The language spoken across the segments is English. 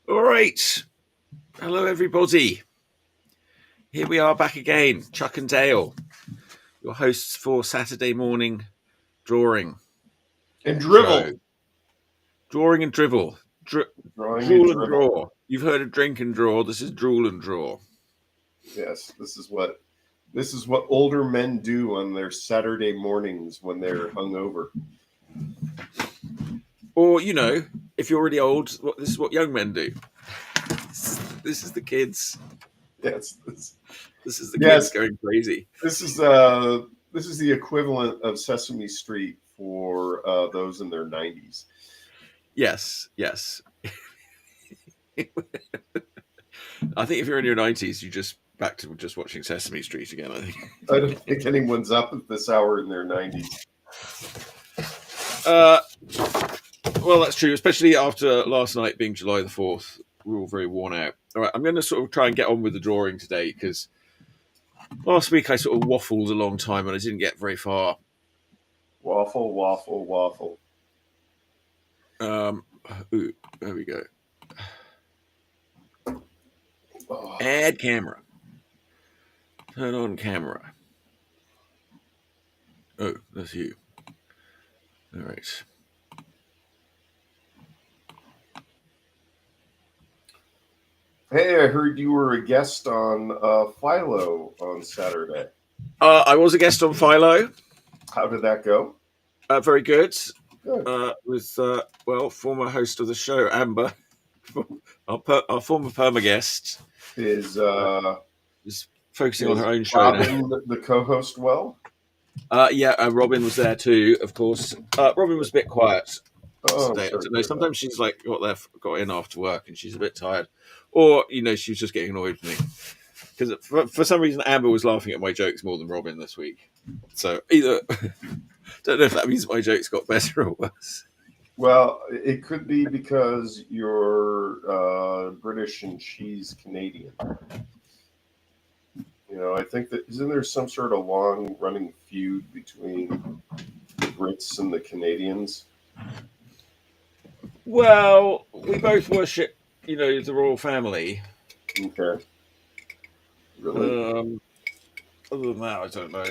Right. Hello, everybody. Here we are back again, Chuck and Dale, your hosts for Saturday morning drawing. And drivel. Show. Drawing and drivel. Drool and draw. You've heard of drink and draw. This is drool and draw. Yes, this is what older men do on their Saturday mornings when they're hungover. Or, you know, if you're already old, this is what young men do. This is the kids. Yes. This is the kids going crazy. This is the equivalent of Sesame Street for those in their 90s. Yes. I think if you're in your 90s, you just back to just watching Sesame Street again, I think. I don't think anyone's up at this hour in their 90s. Well, that's true, especially after last night being July the 4th. We're all very worn out. All right, I'm going to sort of try and get on with the drawing today because last week I sort of waffled a long time and I didn't get very far. Waffle. Ooh, there we go. Oh. Add camera. Turn on camera. Oh, that's you. All right. Hey, I heard you were a guest on Philo on Saturday. I was a guest on Philo. How did that go? Very good. Good. With former host of the show, Amber, our former perma guest, is focusing on her own show Robin, now. The co-host, well? Robin was there too, of course. Robin was a bit quiet today. I don't know. Sometimes she's like got in after work and she's a bit tired. Or, you know, she was just getting annoyed with me. Because for some reason, Amber was laughing at my jokes more than Robin this week. So either, don't know if that means my jokes got better or worse. Well, it could be because you're British and she's Canadian. You know, I think that isn't there some sort of long-running feud between the Brits and the Canadians? Well, we both worship, you know, the royal family. Okay. Really? Other than that, I don't know.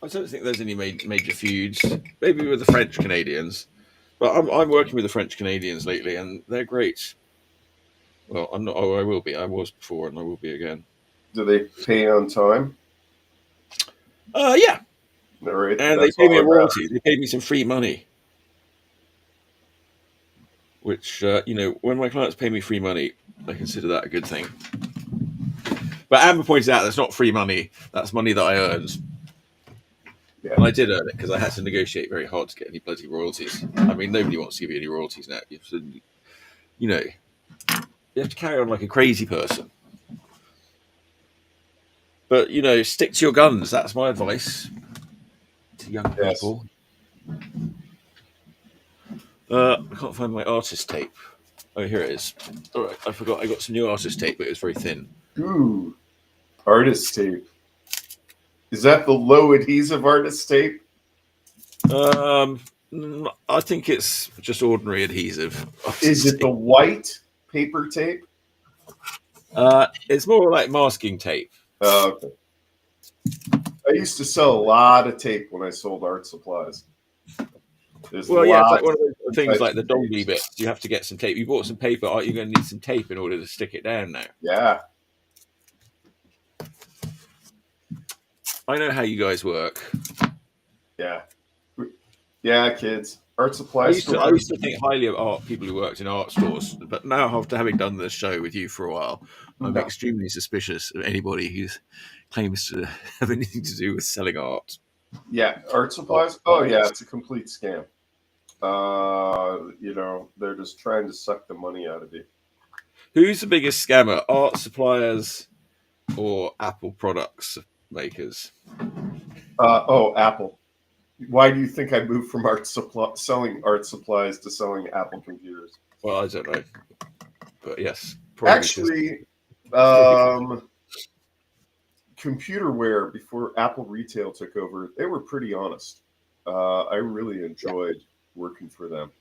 I don't think there's any major feuds. Maybe with the French Canadians, but I'm working with the French Canadians lately, and they're great. Well, I'm not. Oh, I will be. I was before, and I will be again. Do they pay on time? Yeah. All right. And they pay me a royalty. They pay me some free money. Which, you know, when my clients pay me free money, I consider that a good thing. But Amber pointed out that's not free money. That's money that I earned. Yeah. And I did earn it because I had to negotiate very hard to get any bloody royalties. I mean, nobody wants to give you any royalties now. You know, you have to carry on like a crazy person. But stick to your guns. That's my advice to young Yes. people. I can't find my artist tape. Oh, here it is. All right, I forgot. I got some new artist tape, but it was very thin. Ooh, artist tape. Is that the low adhesive artist tape? Um, I think it's just ordinary adhesive. Is Artist it the tape. white paper tape? It's more like masking tape. Okay. I used to sell a lot of tape when I sold art supplies. There's Well, yeah, it's like lots one of of those different things types like of the dongly tapes. bits. You have to get some tape. You bought some paper. Are you going to need some tape in order to stick it down now? Yeah. I know how you guys work. Yeah. Yeah, kids. Art I supply used to I stores. used to think highly of art people who worked in art stores, but now after having done this show with you for a while, I'm No. extremely suspicious of anybody who claims to have anything to do with selling art. Yeah, art Art supplies. Oh yeah, supplies. it's a complete scam. They're just trying to suck the money out of you. Who's the biggest scammer? Art suppliers or Apple products makers? Apple. Why do you think I moved from selling art supplies to selling Apple computers? Well, I don't know, but yes, probably because Actually, probably. Computerware before Apple Retail took over, they were pretty honest. I really Yeah. enjoyed working for them.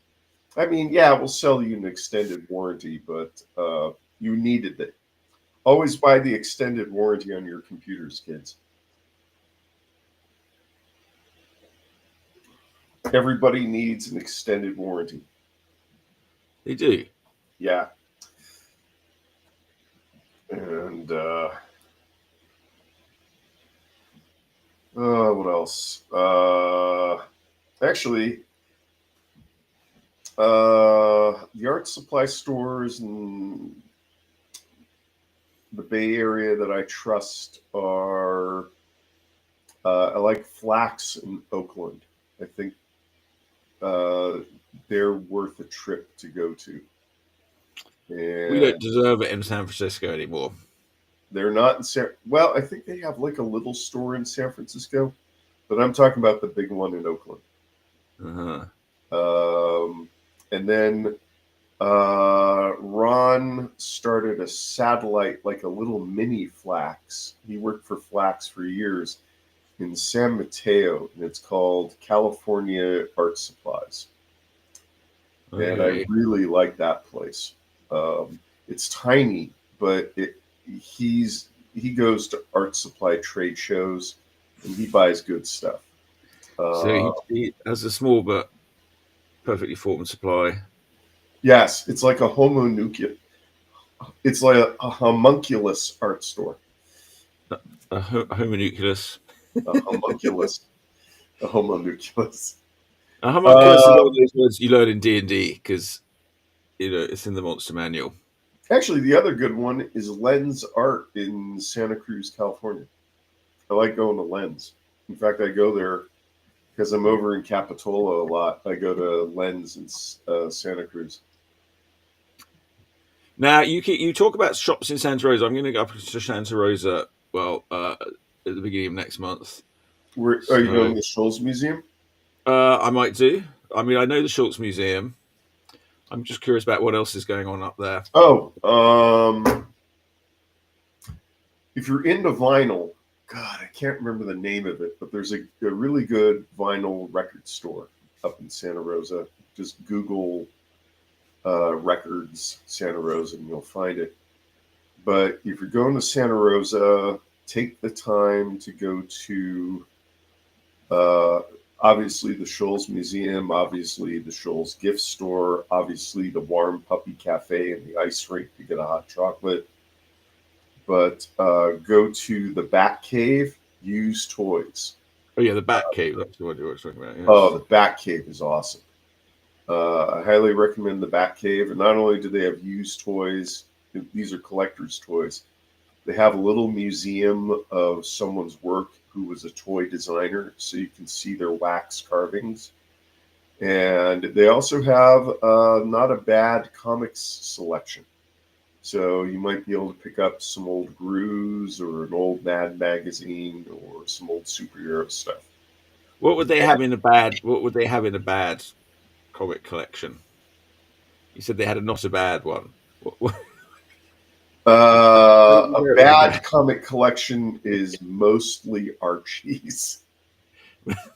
I mean, yeah, we'll sell you an extended warranty, but you needed it. Always buy the extended warranty on your computers, kids. Everybody needs an extended warranty. They do. Yeah. And what else? Actually, the art supply stores in the Bay Area that I trust are I like Flax in Oakland. I think uh, they're worth a trip to go to. We And don't deserve it in San Francisco anymore. they're not in San. Well, I think they have like a little store in San Francisco, but I'm talking about the big one in Oakland. Uh-huh. And then Ron started a satellite, like a little mini Flax. He worked for Flax for years in San Mateo, and it's called California Art Supplies. And I Okay. really like that place. It's tiny, but he goes to art supply trade shows and he buys good stuff. So Uh, he has a small but perfectly formed supply. yes, it's like a homunculus. It's like a homunculus art store. A homunculus. A homunculus. A homunculus. A homunculus is one of Um, those words you learn in D&D because it's in the monster manual. Actually, the other good one is Lens Art in Santa Cruz, California. I like going to Lens. In fact, I go there because I'm over in Capitola a lot. I go to Lens in Santa Cruz. Now you talk about shops in Santa Rosa. I'm going to go up to Santa Rosa. Well, at the beginning of next month. Where are you going So to the Shoals Museum? I might do. I mean, I know the Schultz Museum. I'm just curious about what else is going on up there. Oh, if you're into vinyl, God, I can't remember the name of it, but there's a really good vinyl record store up in Santa Rosa. Just Google records Santa Rosa and you'll find it. But if you're going to Santa Rosa, take the time to go to uh, obviously the Shoals Museum, obviously the Shoals gift store, obviously the Warm Puppy Cafe and the ice rink to get a hot chocolate. But go to the Bat Cave, use toys. Oh yeah, the Bat Cave. That's what you were talking about. Oh, Yes. the Bat Cave is awesome. I highly recommend the Bat Cave. And not only do they have used toys, these are collector's toys. They have a little museum of someone's work who was a toy designer, so you can see their wax carvings. And they also have not a bad comics selection. So you might be able to pick up some old Grooves or an old Mad magazine or some old superhero stuff. What would they have in a bad? What would they have in a bad comic collection? You said they had a not a bad one. What A where it was bad bad? comic collection is mostly Archie's.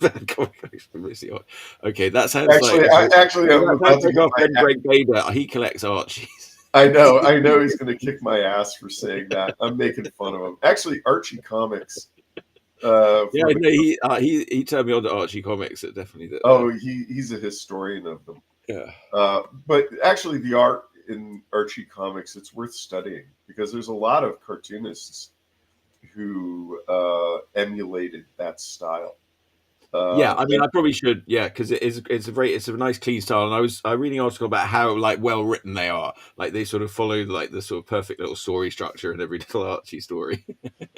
Bad comic collection. Okay, that sounds like Actually, I'm that sounds about to like get our my. friend Greg Bader. He collects Archies. I know he's going to kick my ass for saying that. I'm making fun of him. Actually, Archie Comics. Yeah, For the no, he turned me on to Archie comics. It definitely did. he's a historian of them. Yeah, But actually, the art in Archie Comics, it's worth studying because there's a lot of cartoonists who emulated that style. yeah. I mean, And, I probably should. Yeah, because it's a nice clean style. And I reading an article about how like well written they are. Like they sort of follow like the sort of perfect little story structure in every little Archie story.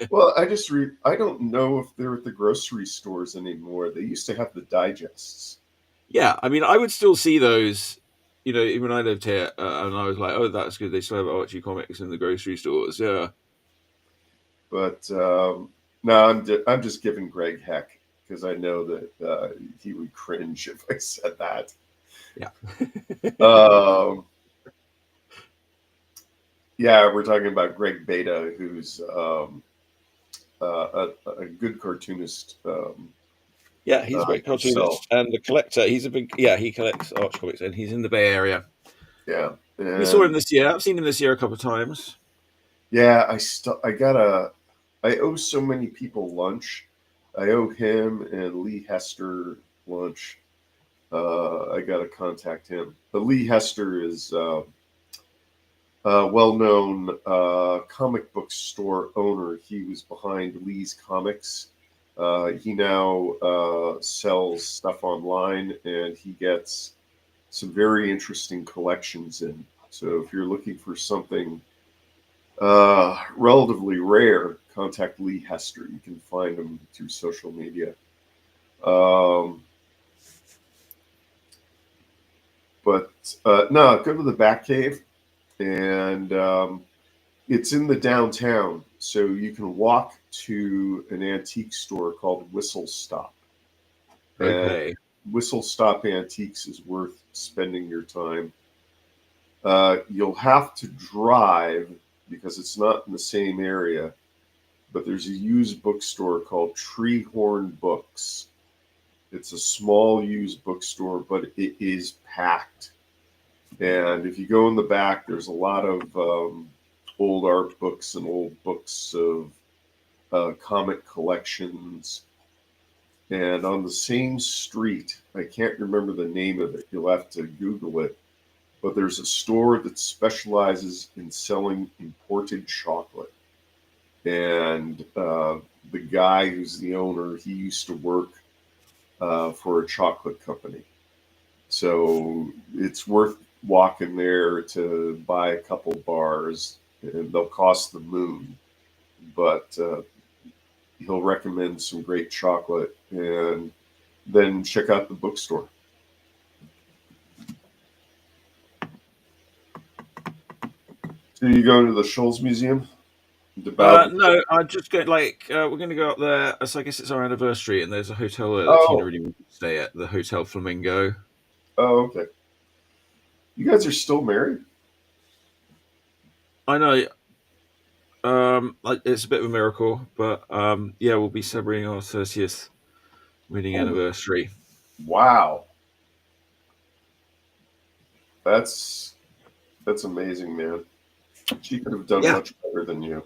well, I just read. I don't know if they're at the grocery stores anymore. They used to have the digests. Yeah, I mean, I would still see those. You know, even when I lived here, and I was like, "Oh, that's good." They still have Archie comics in the grocery stores. Yeah, But no, I'm just giving Greg heck because I know that he would cringe if I said that. yeah. Um, yeah, we're talking about Greg Beta, who's a good cartoonist Yeah, he's a great himself. cartoonist and the collector. He's a big, yeah, he collects Archie comics and he's in the Bay Area. Yeah, We saw him and this year. I've seen him this year a couple of times. yeah, I owe so many people lunch. I owe him and Lee Hester lunch. I gotta contact him. But Lee Hester is a well-known comic book store owner. He was behind Lee's Comics. He now sells stuff online, and he gets some very interesting collections in. So if you're looking for something relatively rare, contact Lee Hester. You can find him through social media. Um, but no, go to the Batcave, and it's in the downtown, so you can walk to an antique store called Whistle Stop. And Okay. Whistle Stop Antiques is worth spending your time. You'll have to drive because it's not in the same area, but there's a used bookstore called Treehorn Books. It's a small used bookstore, but it is packed. And if you go in the back, there's a lot of old art books and old books of comic collections. And on the same street, I can't remember the name of it. You'll have to Google it. But there's a store that specializes in selling imported chocolate. And the guy who's the owner, he used to work for a chocolate company. So it's worth walking there to buy a couple bars, and they'll cost the moon. But he'll recommend some great chocolate, and then check out the bookstore. So you go to the Shoals Museum? The Bowden. No, I'm just going like we're going to go up there. So I guess it's our anniversary, and there's a hotel there that Tina Oh, really wants to stay at, the Hotel Flamingo. oh, okay. You guys are still married? I know, like it's a bit of a miracle, but yeah, we'll be celebrating our 30th wedding Oh, anniversary. wow. That's that's amazing, man. She could have done Yeah, much better than you.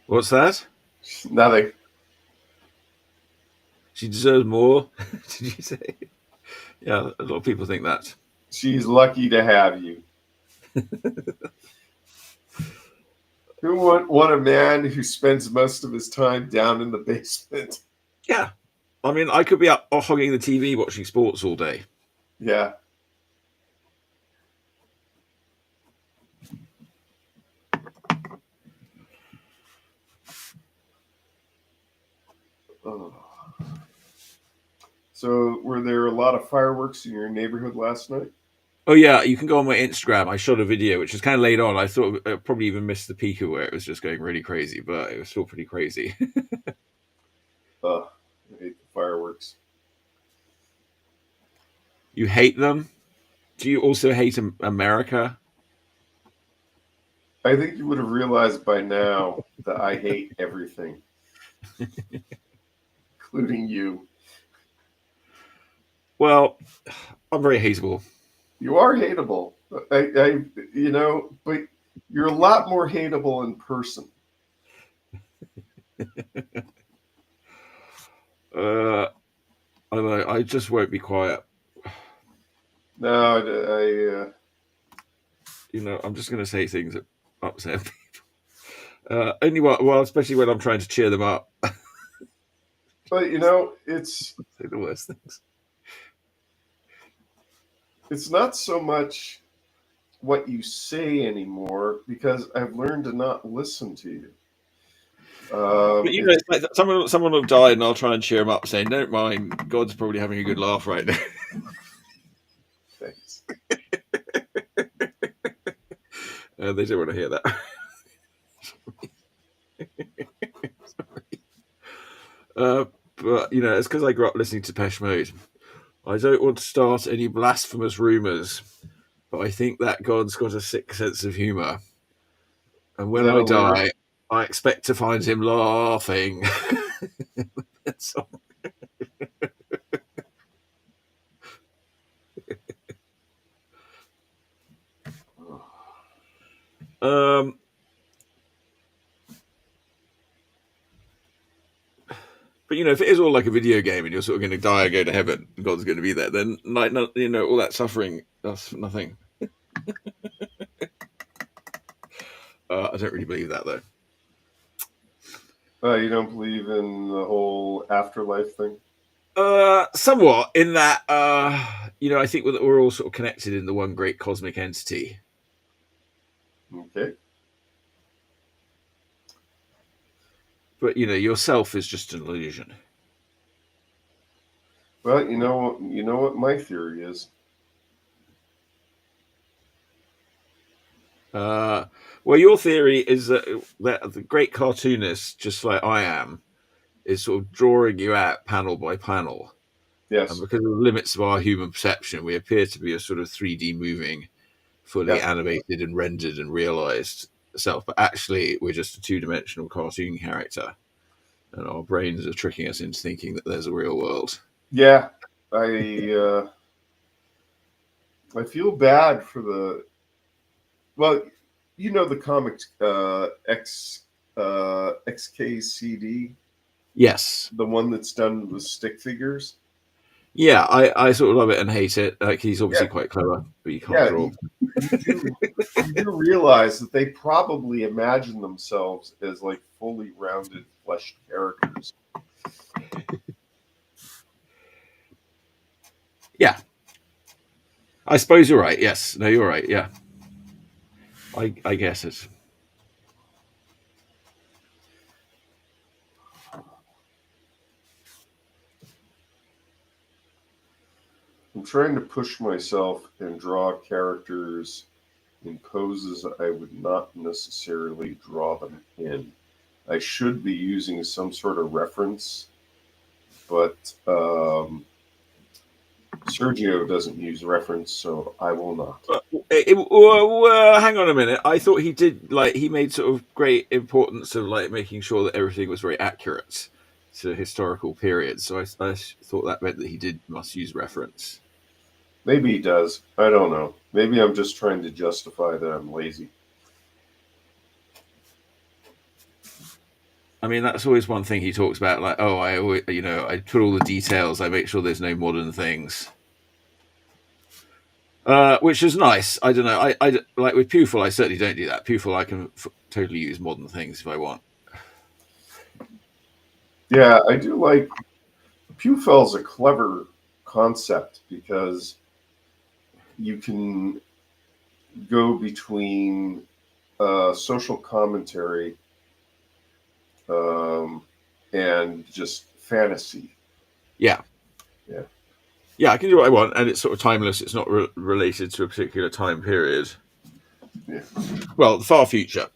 what's that? Nothing. She deserves more. Did you say? Yeah, a lot of people think that. She's lucky to have you. Who would want a man who spends most of his time down in the basement? Yeah, I mean, I could be up hogging the TV watching sports all day. Yeah. Oh. So, were there a lot of fireworks in your neighborhood last night? Oh yeah, you can go on my Instagram. I shot a video which was kind of late on. I thought I probably even missed the peak of where it was just going really crazy, but it was still pretty crazy. I hate the fireworks. You hate them? Do you also hate America? I think you would have realized by now that I hate everything, including you. Well, I'm very hateable. You are hateable. But you're a lot more hateable in person. I don't know. I just won't be quiet. No, I'm just going to say things that upset people. Well, especially when I'm trying to cheer them up. but it's Say the worst things. it's not so much what you say anymore because I've learned to not listen to you. But it's like someone will die, and I'll try and cheer them up, saying, "Don't mind. God's probably having a good laugh right now." Thanks. They don't want to hear that. But it's because I grew up listening to Depeche Mode. I don't want to start any blasphemous rumors, but I think that God's got a sick sense of humor, and Is when that I a lyric? die, I expect to find him laughing. So, um, but if it is all like a video game and you're sort of going to die and go to heaven, and God's going to be there, then all that suffering, that's nothing. I don't really believe that though. You don't believe in the whole afterlife thing? Somewhat in that, I think that we're all sort of connected in the one great cosmic entity. Okay. But yourself is just an illusion. Well, you know what my theory is. Well, your theory is that the great cartoonist, just like I am, is sort of drawing you out panel by panel. And Yes. because of the limits of our human perception, we appear to be a sort of 3D moving, fully Yeah. animated and rendered and realized self. But actually, we're just a two-dimensional cartoon character. And our brains are tricking us into thinking that there's a real world. Yeah. I feel bad for the. Well, the comics XKCD, Yes. the one that's done with stick figures. Yeah, I sort of love it and hate it. Like, he's obviously Yeah. quite clever, but you can't Yeah. draw. You do realize that they probably imagine themselves as like fully rounded fleshed characters. Yeah. I suppose you're right. Yes. No, you're right. Yeah. I guess it's. I'm trying to push myself and draw characters in poses I would not necessarily draw them in. I should be using some sort of reference, but Sergio doesn't use reference, so I will not. Hang on a minute. I thought he did, like, he made sort of great importance of like making sure that everything was very accurate to historical periods. So I thought that meant that he must use reference. Maybe he does. I don't know. Maybe I'm just trying to justify that I'm lazy. I mean, that's always one thing he talks about. Like, oh, I always, I put all the details. I make sure there's no modern things. Which is nice. I don't know. I like with Pupil. I certainly don't do that. Pupil, I can totally use modern things if I want. Yeah, I do like Pewfel's a clever concept because you can go between social commentary and just fantasy. Yeah. Yeah. Yeah, I can do what I want, and it's sort of timeless. It's not related to a particular time period. Yeah. Well, the far future.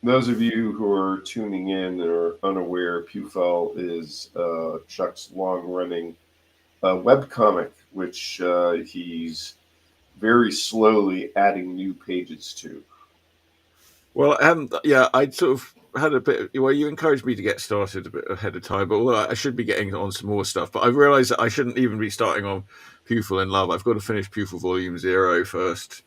Those of you who are tuning in and are unaware, Pewfell is Chuck's long-running webcomic, which he's very slowly adding new pages to. Well, yeah, I sort of had a bit. Well, you encouraged me to get started a bit ahead of time, but although I should be getting on some more stuff, but I realised that I shouldn't even be starting on Pupil in Love. I've got to finish Pupil Volume 0 first.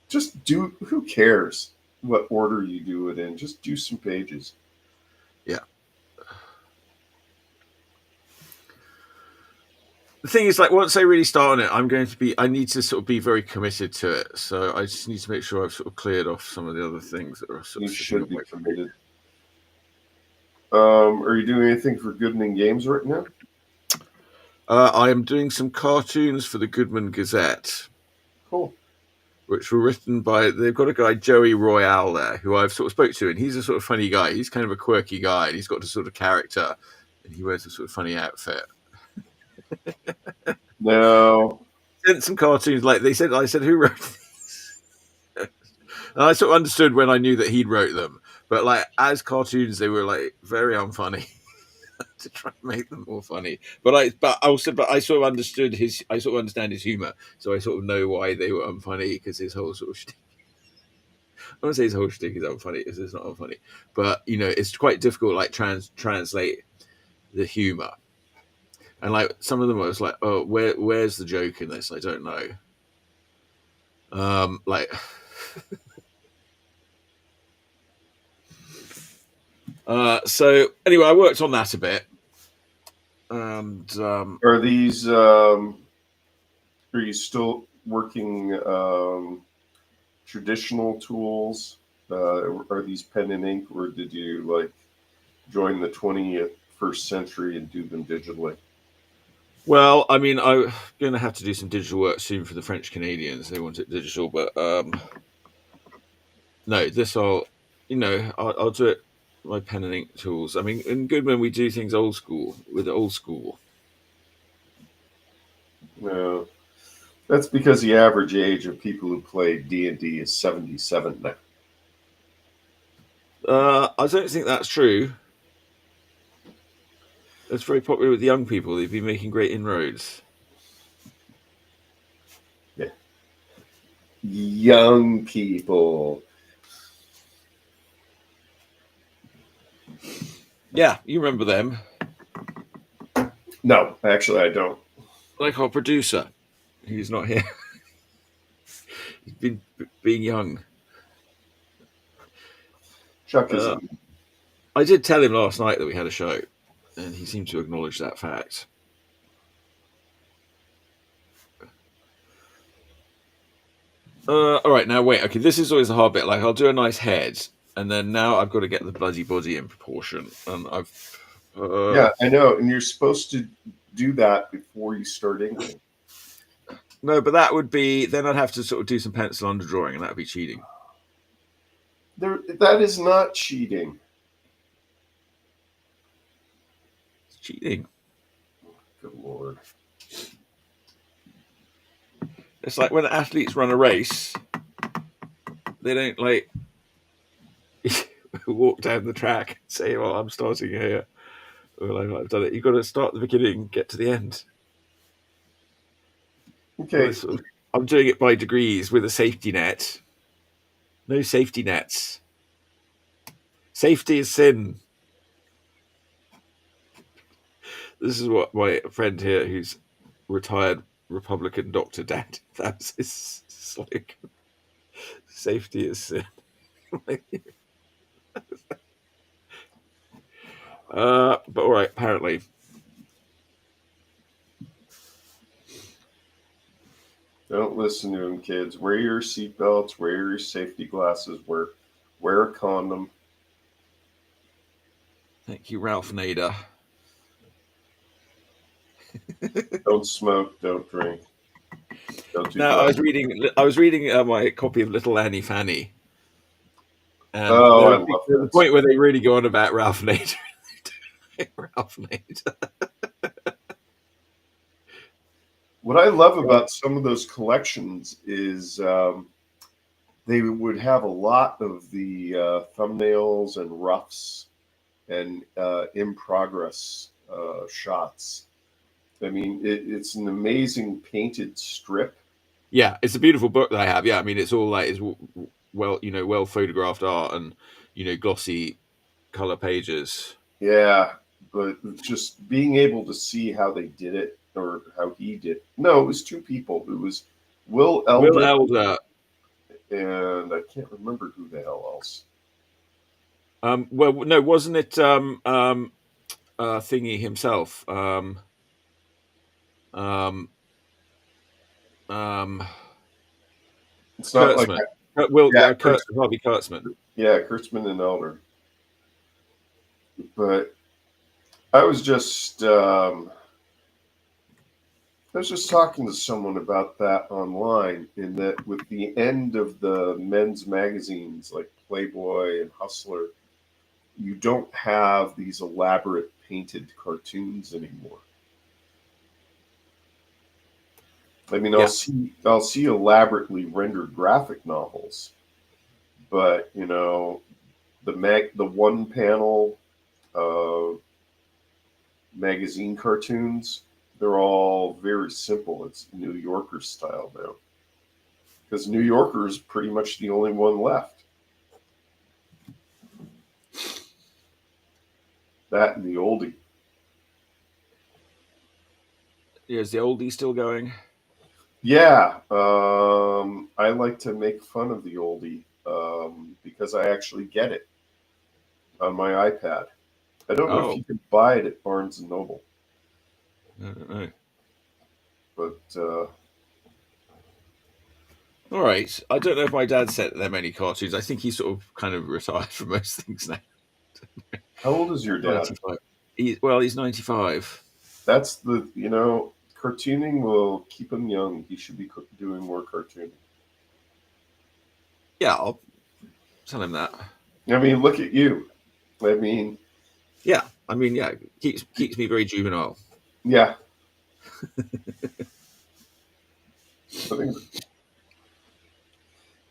Just do. Who cares what order you do it in? Just do some pages. Yeah. The thing is, like, once I really start on it, I need to sort of be very committed to it. So I just need to make sure I've sort of cleared off some of the other things that are sort of You sitting should on be my committed. Are you doing anything for Goodman Games right now? I am doing some cartoons for the Goodman Gazette. Cool. Which were written by, they've got a guy, Joey Royale, there, who I've sort of spoke to, and he's a sort of funny guy. He's kind of a quirky guy, and he's got a sort of character, and he wears a sort of funny outfit. No. Sent some cartoons, like I said, who wrote these? And I sort of understood when I knew that he'd wrote them, but like as cartoons, they were like very unfunny. To try and make them more funny, but I sort of understood I sort of understand his humor, so I sort of know why they were unfunny, because his whole sort of shtick, I want to say his whole shtick is unfunny. It's not unfunny, but you know, it's quite difficult, like translate the humor, and like some of them I was like, oh, where's the joke in this? I don't know. Like. So anyway, I worked on that a bit, and Are these? Are you still working traditional tools? Are these pen and ink, or did you like join the 21st century and do them digitally? well, I mean, I'm going to have to do some digital work soon for the French Canadians. They want it digital, but no, I'll do it. My pen and ink tools. I mean, in Goodman we do things old school with old school. No, that's because the average age of people who play D&D is 77 now. I don't think that's true. It's very popular with young people. They've been making great inroads. Yeah, young people. Yeah, you remember them. No, actually, I don't. Like our producer, he's not here. He's been being young. Chuck isn't. I did tell him last night that we had a show, and he seemed to acknowledge that fact. All right, now wait. Okay, this is always the hard bit. Like, I'll do a nice head, and then now I've got to get the bloody body in proportion. And I've Yeah, I know. And you're supposed to do that before you start inking. no, but that would be, then I'd have to sort of do some pencil under drawing, and that would be cheating. That is not cheating. It's cheating. Good Lord. It's like when athletes run a race, they don't like walk down the track and say, "Well, I'm starting here." Or like, I've done it. You've got to start at the beginning and get to the end. Okay. I'm doing it by degrees with a safety net. No safety nets. Safety is sin. This is what my friend here, who's retired Republican Dr. Dad, that's it's like safety is sin. But all right, apparently. Don't listen to him, kids. Wear your seatbelts, wear your safety glasses, wear a condom. Thank you, Ralph Nader. Don't smoke, don't drink. Don't do Now, drugs. I was reading my copy of Little Annie Fanny, And Oh, I love there's a that. point where they really go on about Ralph Nader. Ralph Nader. What I love about some of those collections is they would have a lot of the thumbnails and roughs and in progress shots. I mean, it's an amazing painted strip. Yeah, it's a beautiful book that I have. Yeah, I mean, it's all like it's well, well photographed art and glossy color pages. Yeah, but just being able to see how they did it or how he did. No, it was two people. It was Will Will Elder Elder. and I can't remember who the hell else. Well, no, wasn't it Thingy himself? Um, um, It's not like Kurtzman. Will yeah, Kurtzman, Harvey Kurtzman. yeah, Kurtzman and Elder. But I was just talking to someone about that online, in that with the end of the men's magazines like Playboy and Hustler, you don't have these elaborate painted cartoons anymore. I mean, Yeah, I'll see elaborately rendered graphic novels, but the one panel uh, magazine cartoons, they're all very simple. It's New Yorker style now, because New Yorker is pretty much the only one left. That and the oldie. is the oldie still going? Yeah, I like to make fun of the oldie because I actually get it on my iPad. I don't know if Oh, you can buy it at Barnes and Noble, I don't know. but All right, I don't know if my dad sent them any cartoons. I think he's sort of kind of retired from most things now. how old is your dad? 95. He's 95. That's cartooning will keep him young. He should be doing more cartooning. Yeah, I'll tell him that. I mean, look at you. I mean, Yeah, I mean, yeah, keeps me very juvenile. yeah. I think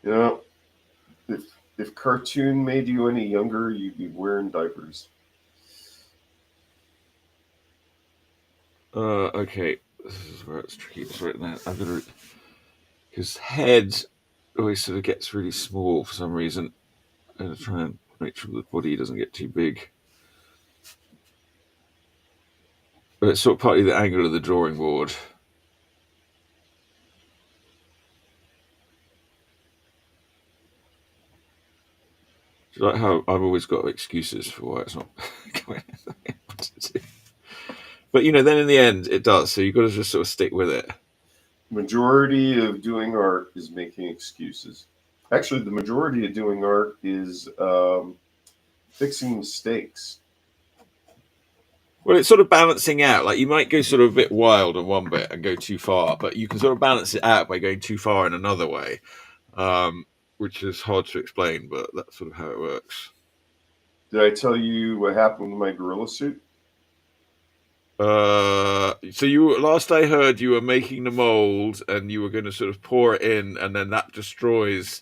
you know if cartoon made you any younger, you'd be wearing diapers. Okay, this is where it's tricky. It's written that I've got to his head always sort of gets really small for some reason. I'm going to try and make sure the body doesn't get too big. But it's sort of partly the angle of the drawing board. It's like how I've always got excuses for why it's not going to do. But then in the end, it does. So you've got to just sort of stick with it. Majority of doing art is making excuses. Actually, the majority of doing art is fixing mistakes. Well, it's sort of balancing out. Like you might go sort of a bit wild on one bit and go too far, but you can sort of balance it out by going too far in another way, which is hard to explain, but that's sort of how it works. Did I tell you what happened with my gorilla suit? So you last I heard, you were making the mold and you were going to sort of pour it in, and then that destroys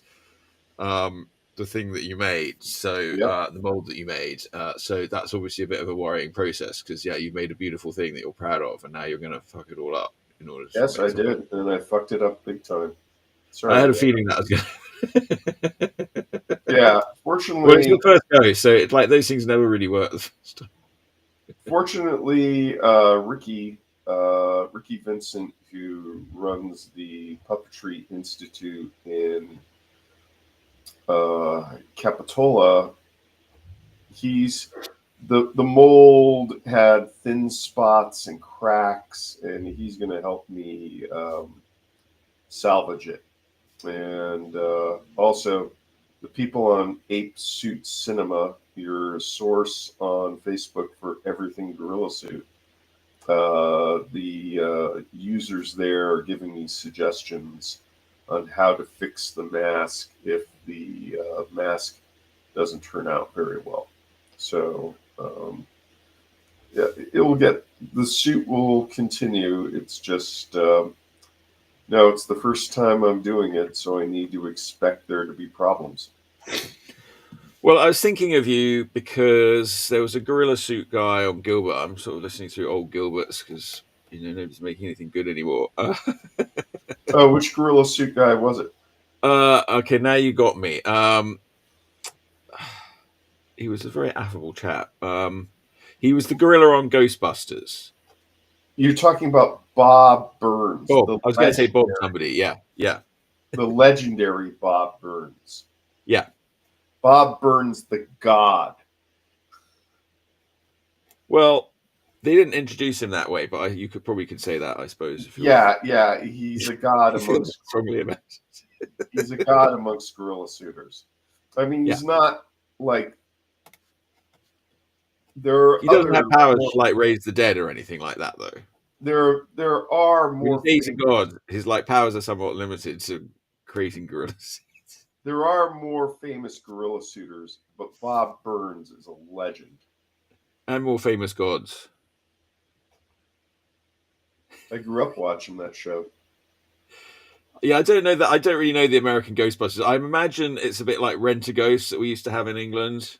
the thing that you made. So Yep. the mold that you made. So that's obviously a bit of a worrying process because you've made a beautiful thing that you're proud of, and now you're going to fuck it all up in order to Yes, make I something. did, and I fucked it up big time. I Sorry. had a feeling that was going. Yeah, Well, it's fortunately, your first go, so it's like those things never really work the first time. fortunately, Ricky Vincent, who runs the Puppetry Institute in Capitola, he's the mold had thin spots and cracks, and he's going to help me salvage it. And also, the people on Ape Suit Cinema, your source on Facebook for everything Gorilla Suit. The users there are giving me suggestions on how to fix the mask if the mask doesn't turn out very well. So yeah, it will get the suit will continue. It's just no, it's the first time I'm doing it, so I need to expect there to be problems. Well, I was thinking of you because there was a gorilla suit guy on Gilbert. I'm sort of listening through old Gilberts because nobody's making anything good anymore. Oh, which gorilla suit guy was it? Okay, now you got me. He was a very affable chap. He was the gorilla on Ghostbusters. You're talking about Bob Burns, Bob. I was going to say Bob somebody. Yeah, yeah, the legendary Bob Burns. yeah. Bob Burns, the God. Well, they didn't introduce him that way, but you could say that, I suppose. If Yeah, he's a god you feel amongst strongly about it. he's a god amongst gorilla suitors. I mean, Yeah. he's not like there are He doesn't other have powers to like raise the dead or anything like that, though. there are I mean, more he's a famous, god. His like powers are somewhat limited to creating gorillas. there are more famous gorilla suitors, but Bob Burns is a legend. And more famous gods. I grew up watching that show. Yeah, I don't know that. I don't really know the American Ghostbusters. I imagine it's a bit like Rent a Ghost that we used to have in England.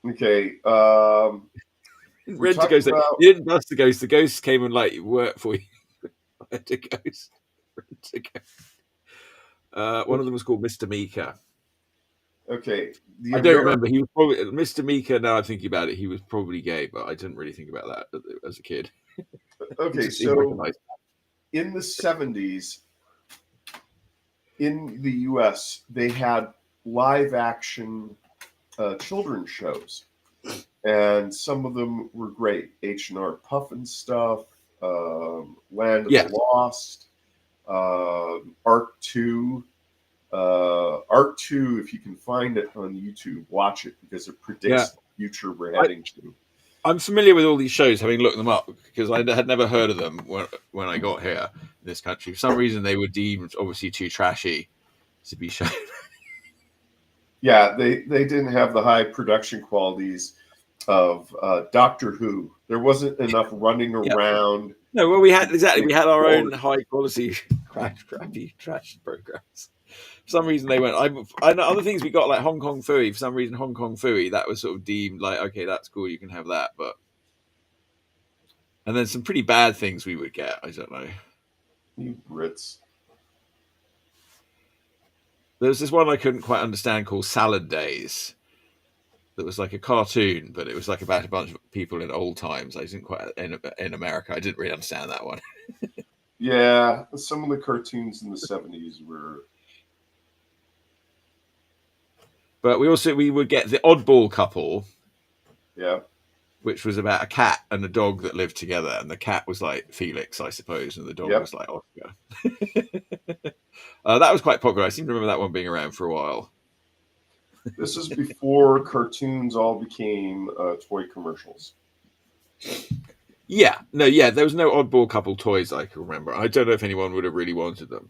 Okay, we're Rent a talking Ghost. about You didn't bust the ghost. The ghost came and like worked for you. Rent a Ghost. Rent a Ghost. One of them was called Mr. Meeker. okay. The I don't American remember. He was probably Mr. Meeker. Now I'm thinking about it, he was probably gay, but I didn't really think about that as a kid. He okay, just seemed like a so nice. in the 70s in the US, they had live action children's shows, and some of them were great. H&R Puffin stuff, Land of Yeah, the Lost, Arc 2. Arc 2, if you can find it on YouTube, watch it because it yeah. predicts the future we're heading to. I'm familiar with all these shows, having looked them up because I had never heard of them when I got here in this country. For some reason, they were deemed obviously too trashy to be shown. Yeah, they didn't have the high production qualities of Doctor Who. There wasn't enough running Yeah. around. No, well, we had our own high quality crappy trash programs. For some reason, they went. I know other things we got like Hong Kong Fooey. For some reason, Hong Kong Fooey that was sort of deemed like okay, that's cool, you can have that. But and then some pretty bad things we would get. I don't know. You Brits. There was this one I couldn't quite understand called Salad Days. That was like a cartoon, but it was like about a bunch of people in old times. I didn't quite in America. I didn't really understand that one. Yeah, some of the cartoons in the 70s were. But we would get the oddball couple, Yeah. which was about a cat and a dog that lived together, and the cat was like Felix, I suppose, and the dog Yep. was like Oscar. That was quite popular. I seem to remember that one being around for a while. This is before cartoons all became toy commercials. Yeah, there was no oddball couple toys I can remember. I don't know if anyone would have really wanted them.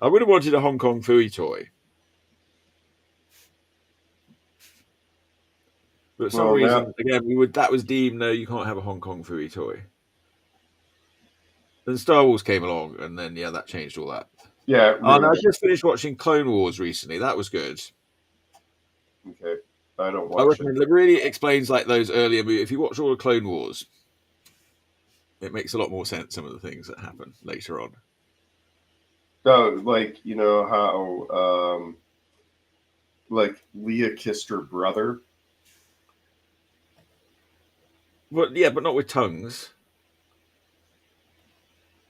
I would have wanted a Hong Kong Fooey toy. But for some reason, again, that was deemed no, you can't have a Hong Kong Fooey toy. Then Star Wars came along, and then that changed all that. Yeah. And I just finished watching Clone Wars recently. That was good. Okay. I don't I watch it. recommend it. Really explains like those earlier movies. If you watch all the Clone Wars, it makes a lot more sense. Some of the things that happen later on. Oh, like you know how like Leia kissed her brother. But yeah, but not with tongues.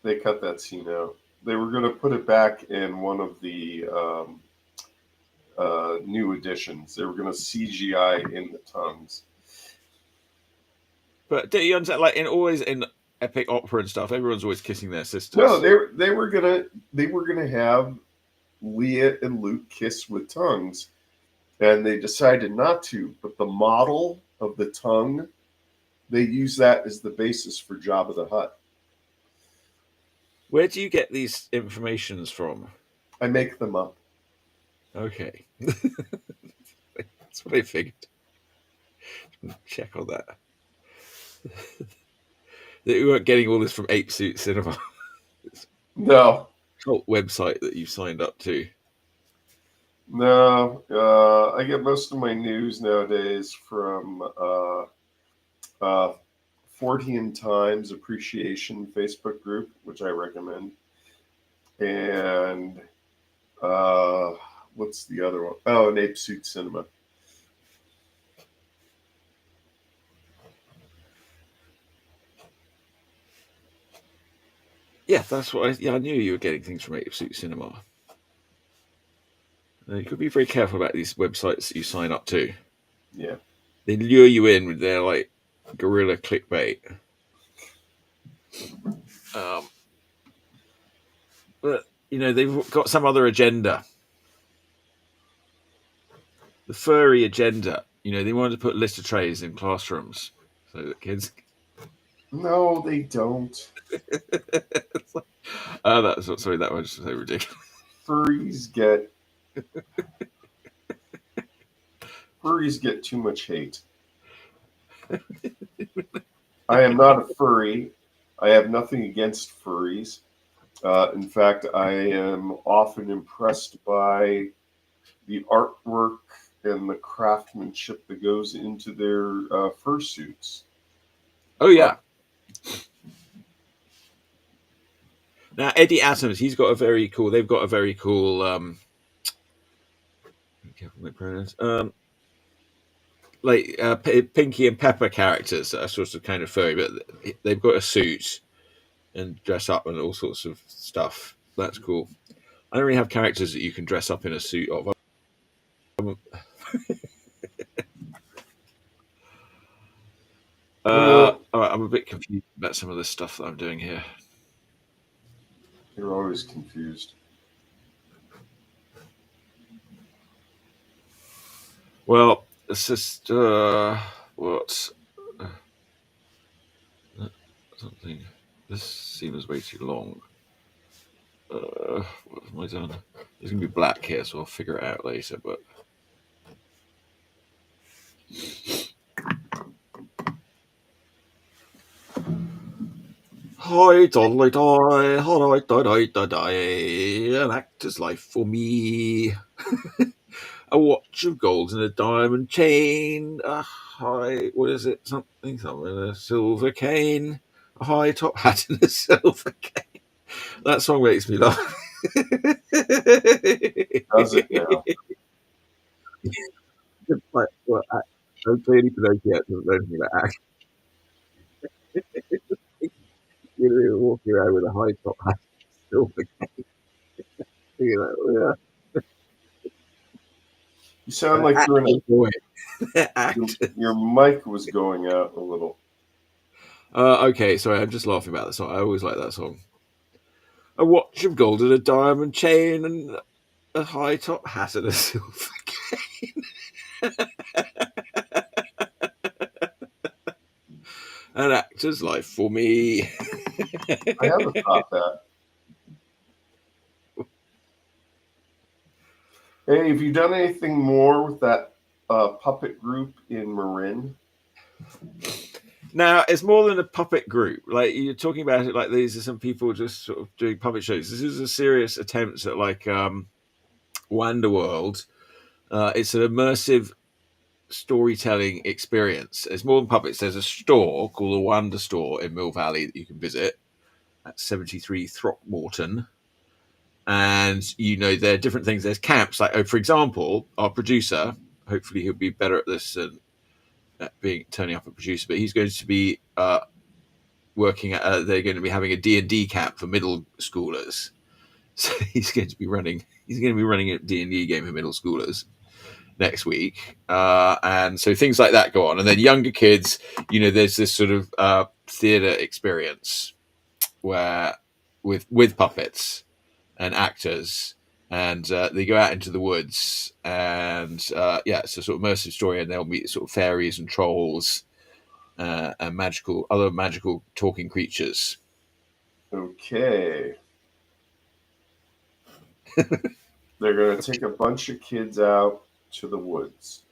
They cut that scene out. They were going to put it back in one of the new editions. They were going to CGI in the tongues. But do you understand? Like in epic opera and stuff, everyone's always kissing their sisters. No, they were gonna have Leia and Luke kiss with tongues, and they decided not to. But the model of the tongue, they use that as the basis for Jabba the Hutt. Where do you get these informations from? I make them up. Okay. That's what I figured. Check on that. That you weren't getting all this from Ape Suit Cinema. No, Cult website that you signed up to. no. I get most of my news nowadays from uh, 40 Times Appreciation Facebook group, which I recommend. And uh, what's the other one? Oh, and Ape Suit Cinema. Yeah, that's what I knew you were getting things from Ape Suit Cinema. You could be very careful about these websites that you sign up to. Yeah. They lure you in with their like guerrilla clickbait. Um, but they've got some other agenda. The furry agenda. They wanted to put litter trays in classrooms so that kids. No, they don't. Sorry, that was so ridiculous. Furries get too much hate. I am not a furry. I have nothing against furries. In fact, I am often impressed by the artwork and the craftsmanship that goes into their fursuits. Oh yeah. Now Eddie Adams, he's got a very cool. They've got a very cool. Be careful with my pronouns. Like Pinky and Pepper characters that are sort of kind of furry, but they've got a suit and dress up and all sorts of stuff. That's cool. I don't really have characters that you can dress up in a suit of. All right, I'm a bit confused about some of the stuff that I'm doing here. You're always confused. Well, it's just what something. This seems way too long. What have I done? There's gonna be black here, so I'll figure it out later. But hi, dolly die, hi, die, die, die, an actor's life for me. A watch of gold and a diamond chain. A high, what is it? Something, a silver cane. A high top hat and a silver cane. That song makes me laugh. Does it now? Like, well, I'm clearly Pinocchio doesn't know anything about acting. You're walking around with a high top hat, silver cane. Yeah. You sound like you're in a. Boy. Your, Actors. your mic was going out a little. Okay, sorry, I'm just laughing about that song. I always like that song. A watch of gold and a diamond chain and a high top hat and a silver cane. An actor's life for me. I haven't thought that. Hey, have you done anything more with that puppet group in Marin? Now, it's more than a puppet group. Like, you're talking about it like these are some people just sort of doing puppet shows. This is a serious attempt at like Wanderworld. It's an immersive storytelling experience. It's more than puppets. There's a store called the Wonder Store in Mill Valley that you can visit at 73 Throckmorton. And there are different things. There's camps, like, for example, our producer. Hopefully, he'll be better at this and at turning up a producer. But he's going to be working at. They're going to be having a D&D camp for middle schoolers. So he's going to be running. He's going to be running a D&D game for middle schoolers next week, and so things like that go on. And then younger kids, there's this sort of theatre experience where with puppets and actors, and they go out into the woods, and it's a sort of immersive story, and they'll meet sort of fairies and trolls and other magical talking creatures. Okay. They're going to take a bunch of kids out to the woods.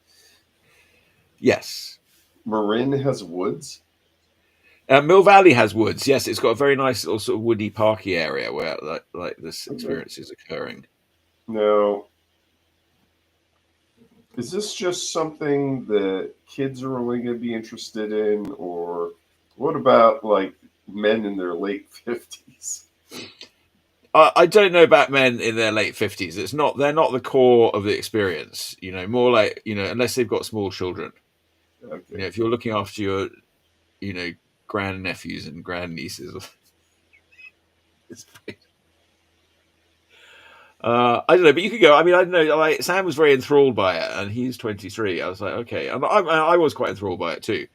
Yes. Marin has woods. Mill Valley has woods. Yes, it's got a very nice little sort of woody, parky area where like this Okay. experience is occurring. Now, is this just something that kids are only going to be interested in, or what about like men in their late 50s? I don't know about men in their late 50s. It's not. They're not the core of the experience. More like unless they've got small children. Okay. If you're looking after your grandnephews and grandnieces. I don't know, but you could go. I mean, I don't know. Like Sam was very enthralled by it, and he's 23. I was like, okay, and I was quite enthralled by it too.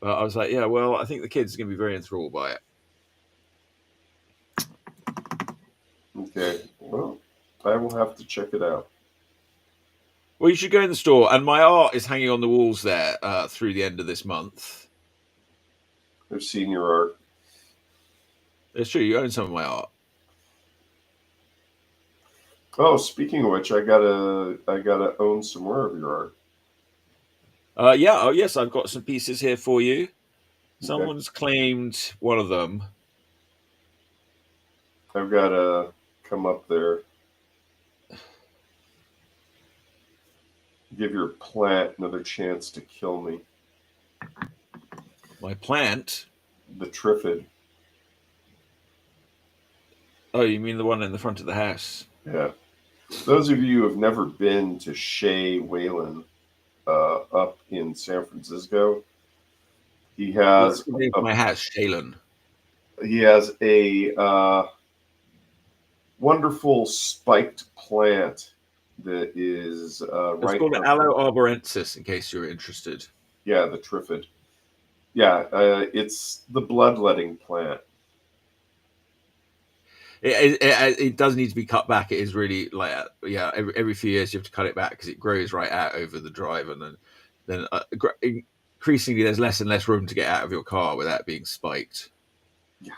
But I was like, yeah, well, I think the kids are going to be very enthralled by it. Okay. Well, I will have to check it out. Well, you should go in the store, and my art is hanging on the walls there through the end of this month. I've seen your art. It's true, you own some of my art. Oh, speaking of which, I gotta own some more of your Uh, yeah, oh yes, I've got some pieces here for you. art. Okay. Someone's claimed one of them. I've gotta come up there. Give your plant another chance to kill me. My plant. The Triffid. Oh, you mean the one in the front of the house? Yeah. Those of you who have never been to Shea Whalen up in San Francisco, he What's has the name of my house? Shailen. a wonderful spiked plant that is It's right called up. Aloe arborensis, in case you're interested. Yeah, the Triffid. Yeah, it's the bloodletting plant. It does need to be cut back. It is really like every few years you have to cut it back because it grows right out over the drive, and then increasingly there's less and less room to get out of your car without being spiked. Yeah.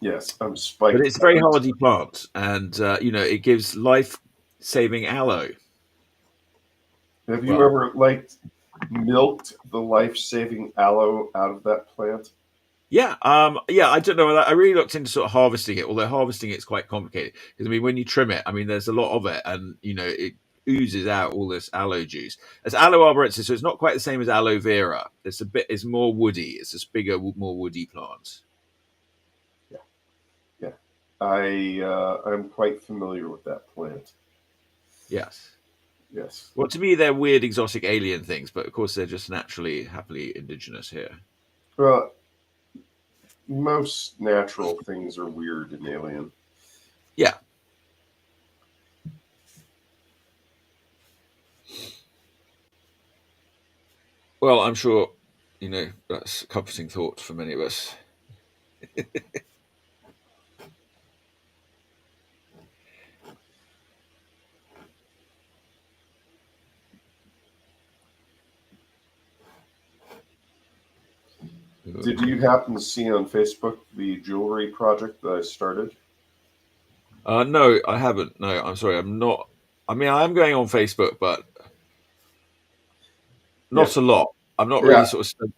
Yes, I'm But spiked. it's a very hardy plant, and it gives life-saving aloe. Have you Well, ever milked the life-saving aloe out of that plant? yeah, I don't know. I really looked into sort of harvesting it, although harvesting it's quite complicated because I mean, when you trim it, I mean, there's a lot of it, and it oozes out all this aloe juice. It's Aloe arborensis, so it's not quite the same as aloe vera. It's more woody. It's a bigger, more woody plant. Yeah, yeah. I'm quite familiar with that plant. Yes. Yes. Well, to me, they're weird, exotic alien things, but of course, they're just naturally, happily indigenous here. Well, most natural things are weird and alien. Yeah. Well, I'm sure, that's a comforting thought for many of us. Did you happen to see on Facebook the jewelry project that I started? No, I haven't. No, I'm sorry. I'm not. I mean, I am going on Facebook, but Yeah, not a lot. I'm not really yeah. sort of.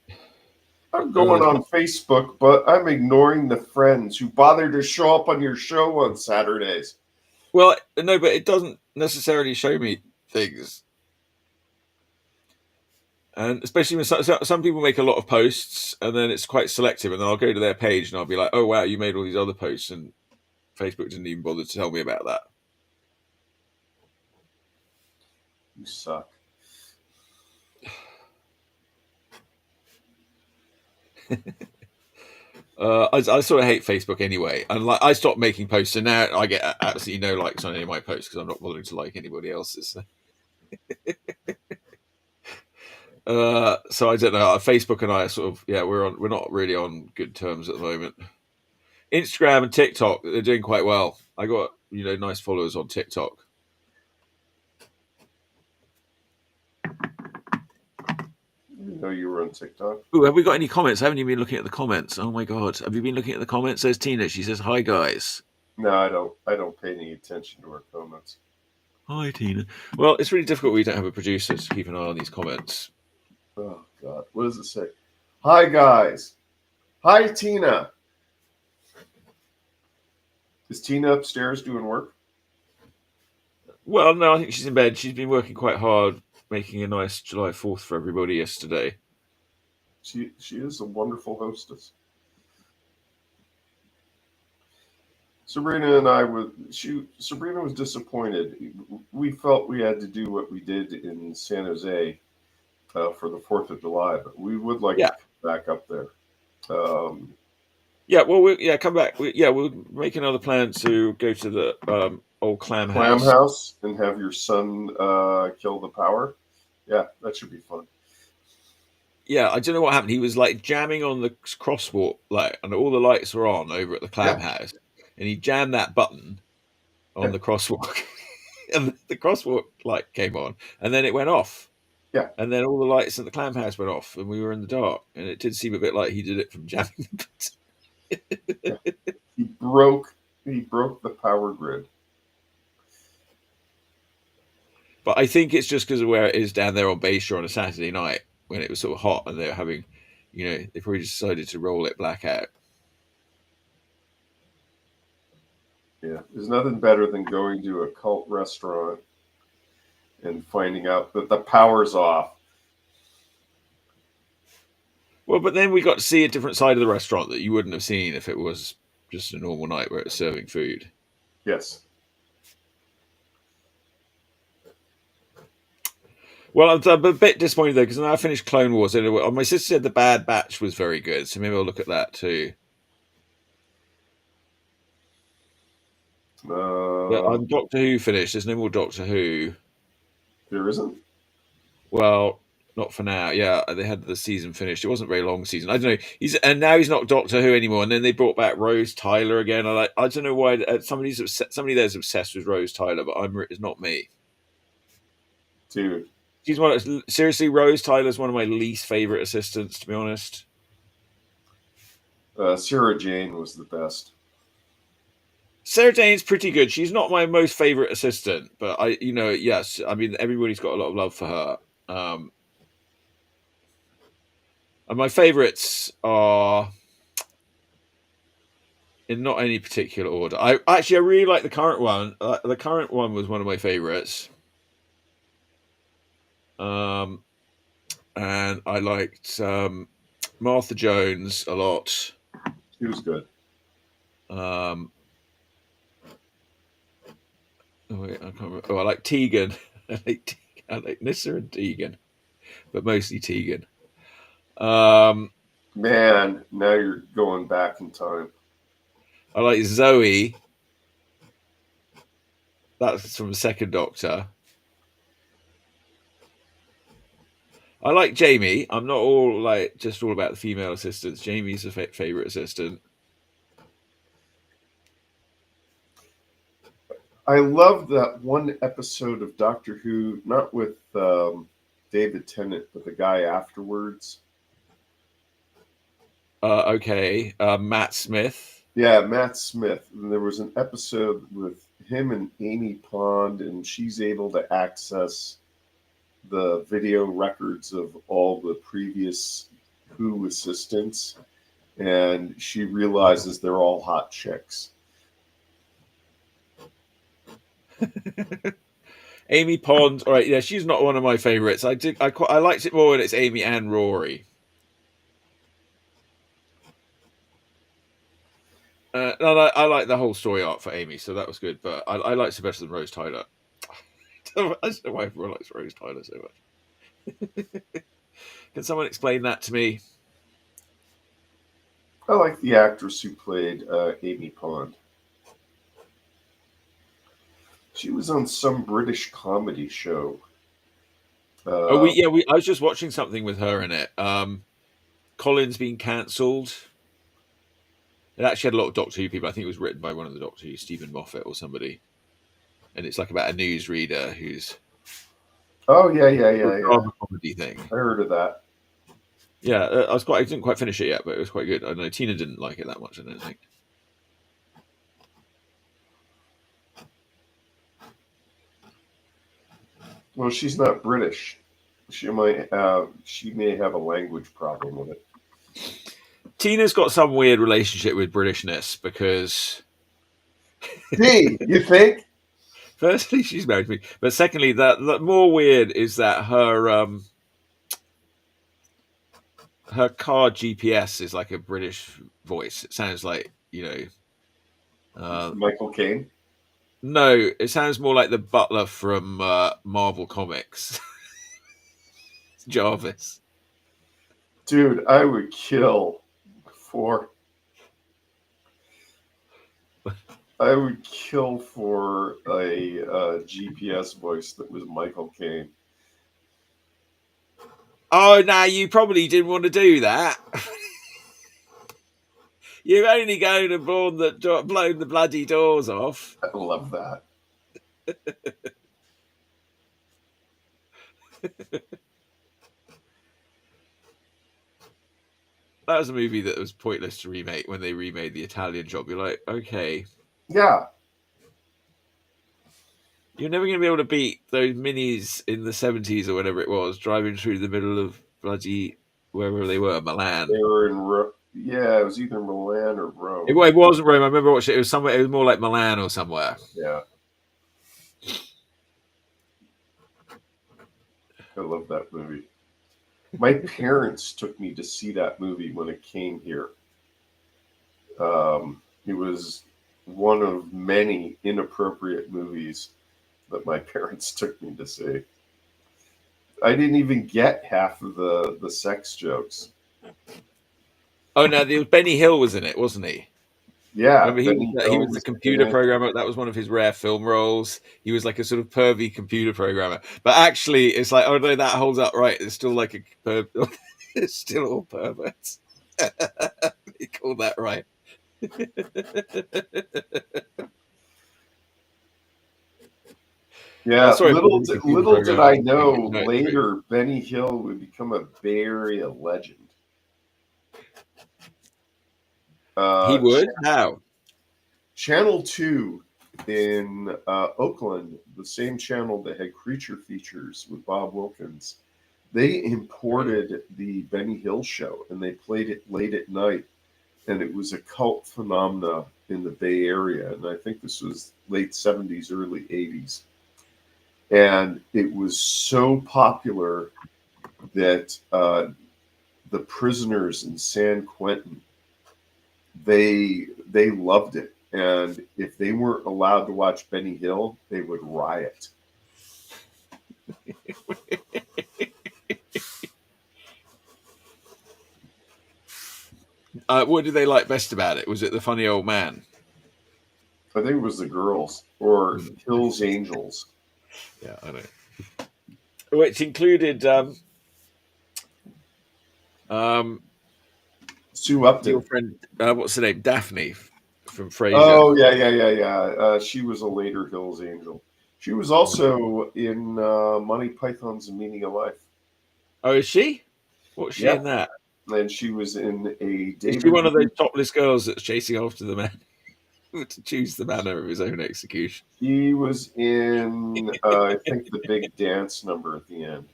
I'm going on Facebook, but I'm ignoring the friends who bother to show up on your show on Saturdays. Well, no, but it doesn't necessarily show me things, and especially when some people make a lot of posts, and then it's quite selective, and then I'll go to their page and I'll be like, "Oh wow, you made all these other posts," and Facebook didn't even bother to tell me about that. You suck. I sort of hate Facebook anyway, and like I stopped making posts, and now I get absolutely no likes on any of my posts because I'm not bothering to like anybody else's. So I don't know. Facebook and I are sort of we're not really on good terms at the moment. Instagram and TikTok, they're doing quite well. I got nice followers on TikTok. You know you were on TikTok. Ooh, have we got any comments? Haven't you been looking at the comments? Oh my god, have you been looking at the comments? There's Tina. She says hi, guys. No, I don't. I don't pay any attention to our comments. Hi, Tina. Well, it's really difficult. We don't have a producer to keep an eye on these comments. Oh God, what does it say? Hi guys. Hi Tina. Is Tina upstairs doing work? Well, no, I think she's in bed. She's been working quite hard, making a nice July 4th for everybody yesterday. She is a wonderful hostess. Sabrina and I were. Sabrina was disappointed. We felt we had to do what we did in San Jose for the 4th of July, but we would like Yeah. to come back up there. Yeah, well, come back. We'll make another plan to go to the old clam house. House and have your son kill the power. Yeah, that should be fun. Yeah, I don't know what happened. He was like jamming on the crosswalk, like, and all the lights were on over at the clam house, and he jammed that button on the crosswalk, and the crosswalk light came on, and then it went off. Yeah. And then all the lights in the clam house went off, and we were in the dark, and it did seem a bit like he did it from jamming the button. He broke the power grid. But I think it's just because of where it is down there on Bayshore on a Saturday night when it was sort of hot, and they were having, they probably decided to roll it blackout. Yeah, there's nothing better than going to a cult restaurant and finding out that the power's off. Well, but then we got to see a different side of the restaurant that you wouldn't have seen if it was just a normal night where it's serving food. Yes. Well, I'm a bit disappointed though, because I finished Clone Wars, and my sister said the Bad Batch was very good, so maybe I'll look at that too. I'm Doctor Who finished. There's no more Doctor Who. There isn't? Well, not for now. Yeah, they had the season finished. It wasn't a very long season. I don't know. Now he's not Doctor Who anymore. And then they brought back Rose Tyler again. I don't know why. Somebody there's obsessed with Rose Tyler, but it's not me. Dude, she's seriously. Rose Tyler's one of my least favorite assistants, to be honest. Sarah Jane was the best. Sarah Jane's pretty good. She's not my most favorite assistant, but yes, I mean, everybody's got a lot of love for her. And my favorites are in not any particular order. I really like the current one. The current one was one of my favorites. And I liked Martha Jones a lot. She was good. I can't remember. I like Tegan. I like Nissa and Tegan, but mostly Tegan. Man, now you're going back in time. I like Zoe. That's from the second Doctor. I like Jamie. I'm not all about the female assistants. Jamie's a favorite assistant. I love that one episode of Doctor Who, not with David Tennant, but the guy afterwards. Okay, Matt Smith. Yeah, Matt Smith. And there was an episode with him and Amy Pond, and she's able to access the video records of all the previous Who assistants, and she realizes they're all hot chicks. Amy Pond, all right, yeah, she's not one of my favorites. I liked it more when it's Amy and Rory. I like the whole story arc for Amy, so that was good. But I liked it better than Rose Tyler. I don't know why everyone likes Rose Tyler so much. Can someone explain that to me? I like the actress who played Amy Pond. She was on some British comedy show. I was just watching something with her in it. Colin's been cancelled. It actually had a lot of Doctor Who people. I think it was written by one of the Doctor Who, Stephen Moffat or somebody. And it's like about a newsreader who's... Oh, yeah. Comedy thing. I heard of that. Yeah, I didn't quite finish it yet, but it was quite good. I know Tina didn't like it that much, I don't think. Well, she's not British. She may have a language problem with it. Tina's got some weird relationship with Britishness because, Hey, you think? firstly, she's married to me, but secondly, that more weird is that her car GPS is like a British voice. It sounds like Michael Caine? no, it sounds more like the butler from Marvel Comics, Jarvis. Dude, I would kill for a GPS voice that was Michael Caine. Oh, now you probably didn't want to do that. You've only gone and blown the bloody doors off. I love that. That was a movie that was pointless to remake when they remade the Italian Job. You're like, okay, Yeah. you're never going to be able to beat those minis in the 70s or whatever it was, driving through the middle of bloody wherever they were, Milan. They were in yeah, it was either Milan or Rome. It wasn't Rome. I remember watching it. It was somewhere. It was more like Milan or somewhere. Yeah. I love that movie. My parents took me to see that movie when it came here. It was one of many inappropriate movies that my parents took me to see. I didn't even get half of the sex jokes. Oh no, Benny Hill was in it, wasn't he? Yeah, Remember, Benny he Hill was the was in computer it. programmer. That was one of his rare film roles. He was like a sort of pervy computer programmer. But actually, it's like, oh no, that holds up right. It's still like it's still all perverts. He called that right. Yeah, Sorry, computer little did programmer. I know No, later Benny Hill would become a Bay Area legend. he Uh, would. How? Channel 2 in Oakland, the same channel that had Creature Features with Bob Wilkins, they imported the Benny Hill show and they played it late at night. And it was a cult phenomena in the Bay Area. And I think this was late 70s, early 80s. And it was so popular that the prisoners in San Quentin, they loved it. And if they weren't allowed to watch Benny Hill, they would riot. What did they like best about it? Was it the funny old man? I think it was the girls or Hill's Angels. Yeah, I know. Which included Sue Upton. your friend, what's her name? Daphne from Frasier. Oh, yeah. She was a later Hill's Angel. She was also in Monty Python's The Meaning of Life. Oh, is she? What's she in that? And she was in a David. Is she one of those topless girls that's chasing after the man to choose the manner of his own execution? He was in, I think, the big dance number at the end.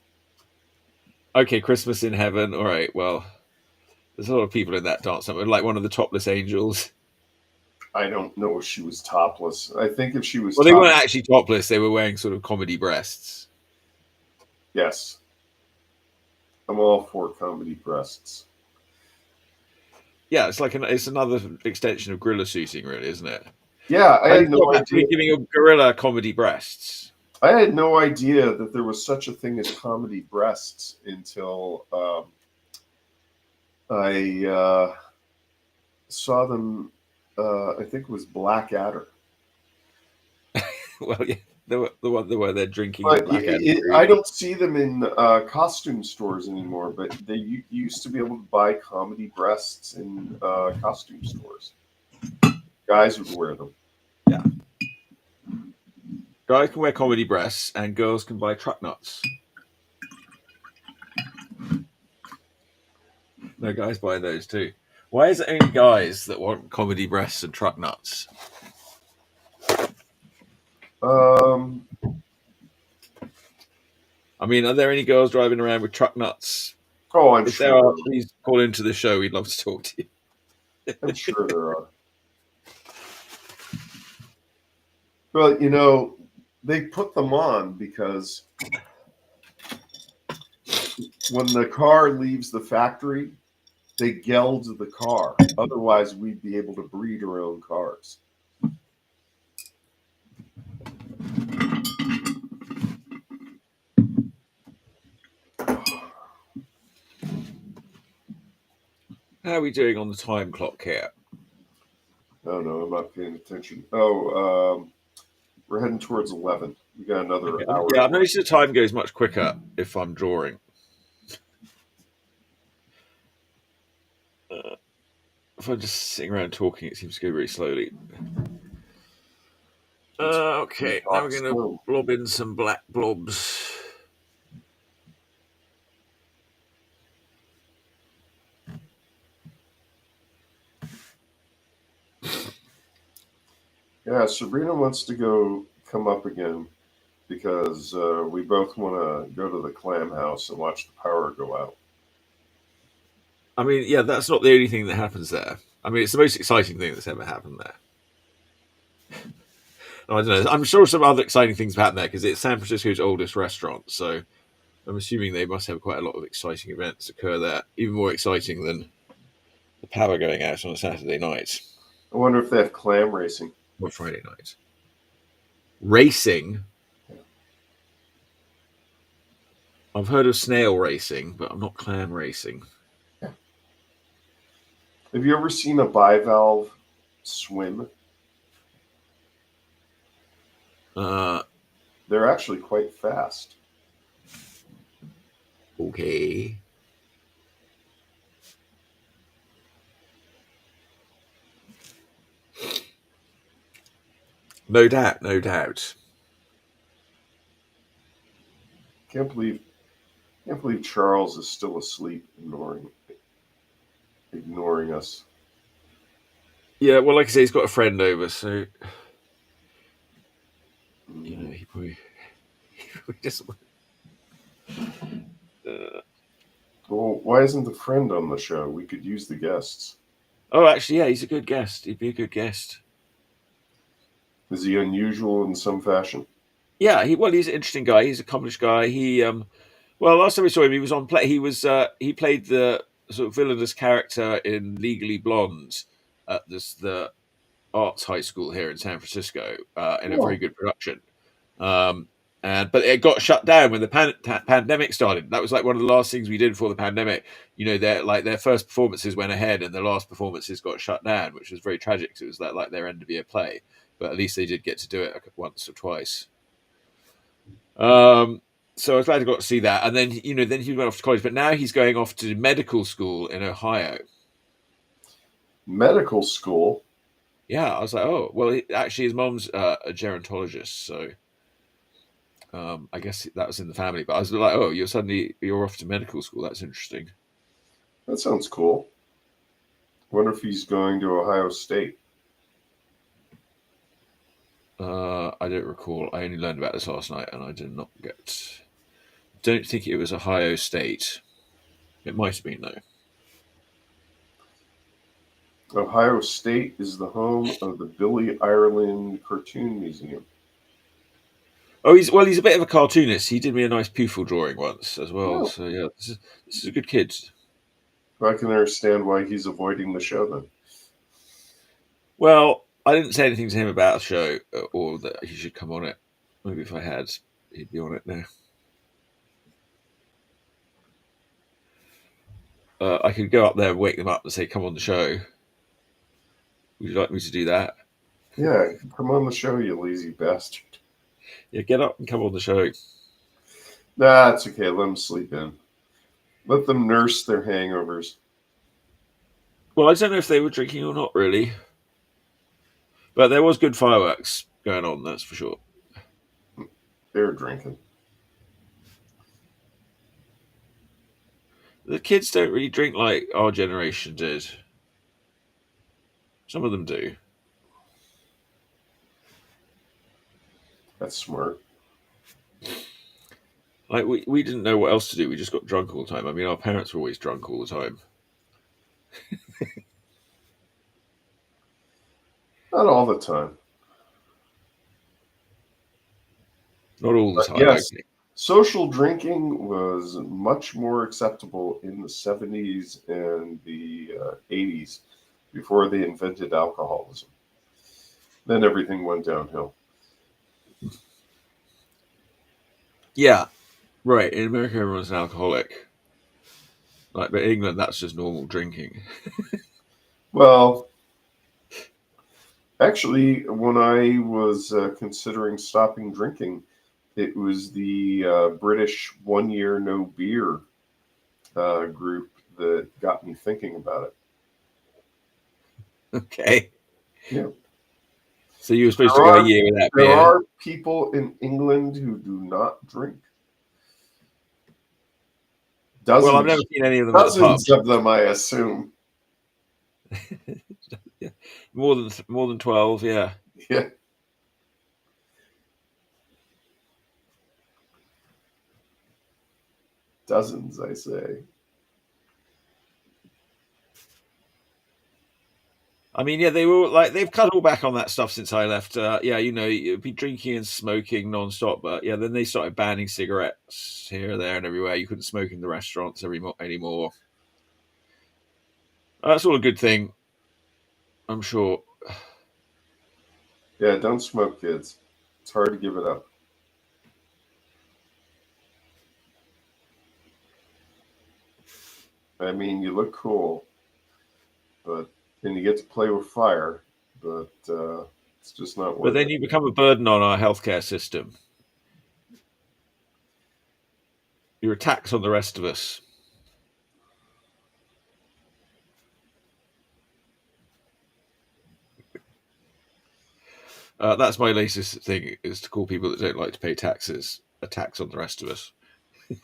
Okay, Christmas in Heaven. All right, well, there's a lot of people in that dance number, like one of the topless angels. I don't know if she was topless. I think if she was Well, they weren't actually topless. They were wearing sort of comedy breasts. Yes. I'm all for comedy breasts. Yeah, it's another extension of gorilla suiting, really, isn't it? Yeah, I had no idea. Giving a gorilla comedy breasts. I had no idea that there was such a thing as comedy breasts until I saw them. I think it was Blackadder. Well, yeah, the one where they're drinking. But I don't see them in costume stores anymore. But you used to be able to buy comedy breasts in costume stores. Guys would wear them. Yeah. Guys can wear comedy breasts, and girls can buy truck nuts. No, guys buy those too. Why is it only guys that want comedy breasts and truck nuts? I mean, are there any girls driving around with truck nuts? Oh, I'm If there sure there are, are. please call into the show. We'd love to talk to you. I'm sure there are. But you know, they put them on because when the car leaves the factory, they geld the car. Otherwise, we'd be able to breed our own cars. How are we doing on the time clock here? Oh no, I'm not paying attention. Oh, we're heading towards 11. We got another Okay. hour Yeah, to I've work. noticed the time goes much quicker if I'm drawing. If I'm just sitting around talking, it seems to go very slowly. We Okay, now talk we're going to slow. blob in some black blobs. Yeah, Sabrina wants to come up again because we both want to go to the clam house and watch the power go out. I mean, yeah, that's not the only thing that happens there. I mean, it's the most exciting thing that's ever happened there. I don't know. I'm sure some other exciting things have happened there because it's San Francisco's oldest restaurant. So I'm assuming they must have quite a lot of exciting events occur there, even more exciting than the power going out on a Saturday night I wonder if they have clam racing. or Friday night. Racing. I've heard of snail racing, but I'm not clam racing. Have you ever seen a bivalve swim? Uh, They're actually quite fast. okay. No doubt, no doubt. Can't believe can't believe Charles is still asleep, ignoring us. Yeah, well, like I say, he's got a friend over, so you know Mm. he probably, he probably just. Uh, Well, why isn't the friend on the show? We could use the guests. oh, actually, yeah, he's a good guest. He'd be a good guest. Is he unusual in some fashion? Yeah, he's an interesting guy. He's a accomplished guy. Well, last time we saw him, he was on play. He played the sort of villainous character in Legally Blonde at the arts high school here in San Francisco in a very Oh, good production. Um, but it got shut down when the pandemic started. That was like one of the last things we did before the pandemic. You know, their first performances went ahead, and the last performances got shut down, which was very tragic. 'Cause it was like their end of year play, but at least they did get to do it once or twice. So I was glad I got to see that. And then then he went off to college, but now he's going off to medical school in Ohio. medical school. Yeah, I was like, oh, well, actually, his mom's a gerontologist, so I guess that was in the family. But I was like, oh, you're off to medical school. That's interesting. That sounds cool. Wonder if he's going to Ohio State. I don't recall. I only learned about this last night, and I did not get. Don't think it was Ohio State. It might have been though. Ohio State is the home of the Billy Ireland Cartoon Museum. Oh, he's a bit of a cartoonist. He did me a nice Poofle drawing once as well. Oh, So yeah, this is a good kid. I can understand why he's avoiding the show then. Well, I didn't say anything to him about the show or that he should come on it. Maybe if I had, he'd be on it now. I could go up there and wake them up and say, "Come on the show." Would you like me to do that? Yeah, come on the show, you lazy bastard. Yeah, get up and come on the show. Nah, it's okay. Let them sleep in. Let them nurse their hangovers. Well, I don't know if they were drinking or not, really, but there was good fireworks going on. That's for sure. They're drinking. The kids don't really drink like our generation did. Some of them do. That's smart. Like we didn't know what else to do. We just got drunk all the time. I mean, our parents were always drunk all the time. Not all the time. Not all the But time, yes, okay. social drinking was much more acceptable in the 70s and the 80s before they invented alcoholism. Then everything went downhill. Yeah, right. In America, everyone's an alcoholic. Like, but in England, that's just normal drinking. Well, actually, when I was considering stopping drinking, it was the British 1 year no beer group that got me thinking about it. Okay. Yeah. So you were supposed to There go a are, year without there beer. are people in England who do not drink. Well, I've never Dozens, seen any of them at the pub. dozens of them, I assume. Yeah. More than 12. Yeah. Yeah, dozens, I say. I mean, yeah, they were like they've cut all back on that stuff since I left. Yeah, you'd be drinking and smoking non-stop, but yeah, then they started banning cigarettes here, there, and everywhere. You couldn't smoke in the restaurants anymore. That's all a good thing, I'm sure. Yeah, don't smoke, kids. It's hard to give it up. I mean, you look cool, but and you get to play with fire, but it's just not But worth then it. you become a burden on our healthcare system. You're a tax on the rest of us. That's my latest thing: is to call people that don't like to pay taxes a tax on the rest of us. If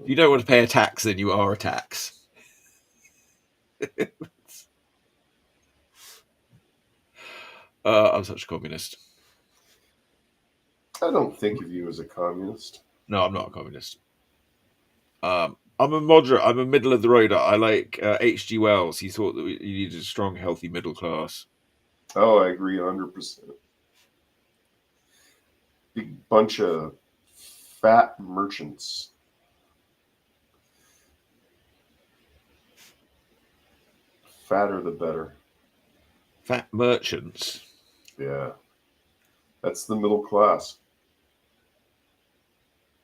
you don't want to pay a tax, then you are a tax. I'm such a communist. I don't think of you as a communist. No, I'm not a communist. I'm a moderate. I'm a middle of the road. I like H.G. Wells. He thought that you needed a strong, healthy middle class. Oh, I agree 100%. Big bunch of fat merchants. Fatter the better. Fat merchants. Yeah, that's the middle class.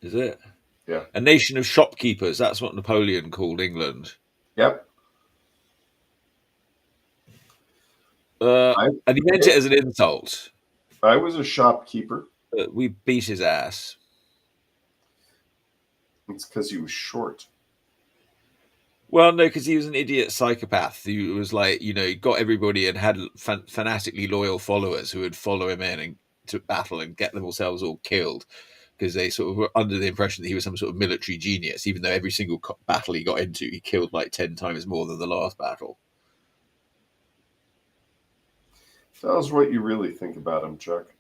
Is it? Yeah. A nation of shopkeepers. That's what Napoleon called England. Yep. I And he meant it as an insult. I was a shopkeeper. We beat his ass. It's because he was short. Well, no, because he was an idiot psychopath who was like, he got everybody and had fanatically loyal followers who would follow him in and to battle and get themselves all killed because they sort of were under the impression that he was some sort of military genius, even though every single battle he got into, he killed like 10 times more than the last battle. Tell us what you really think about him, Chuck.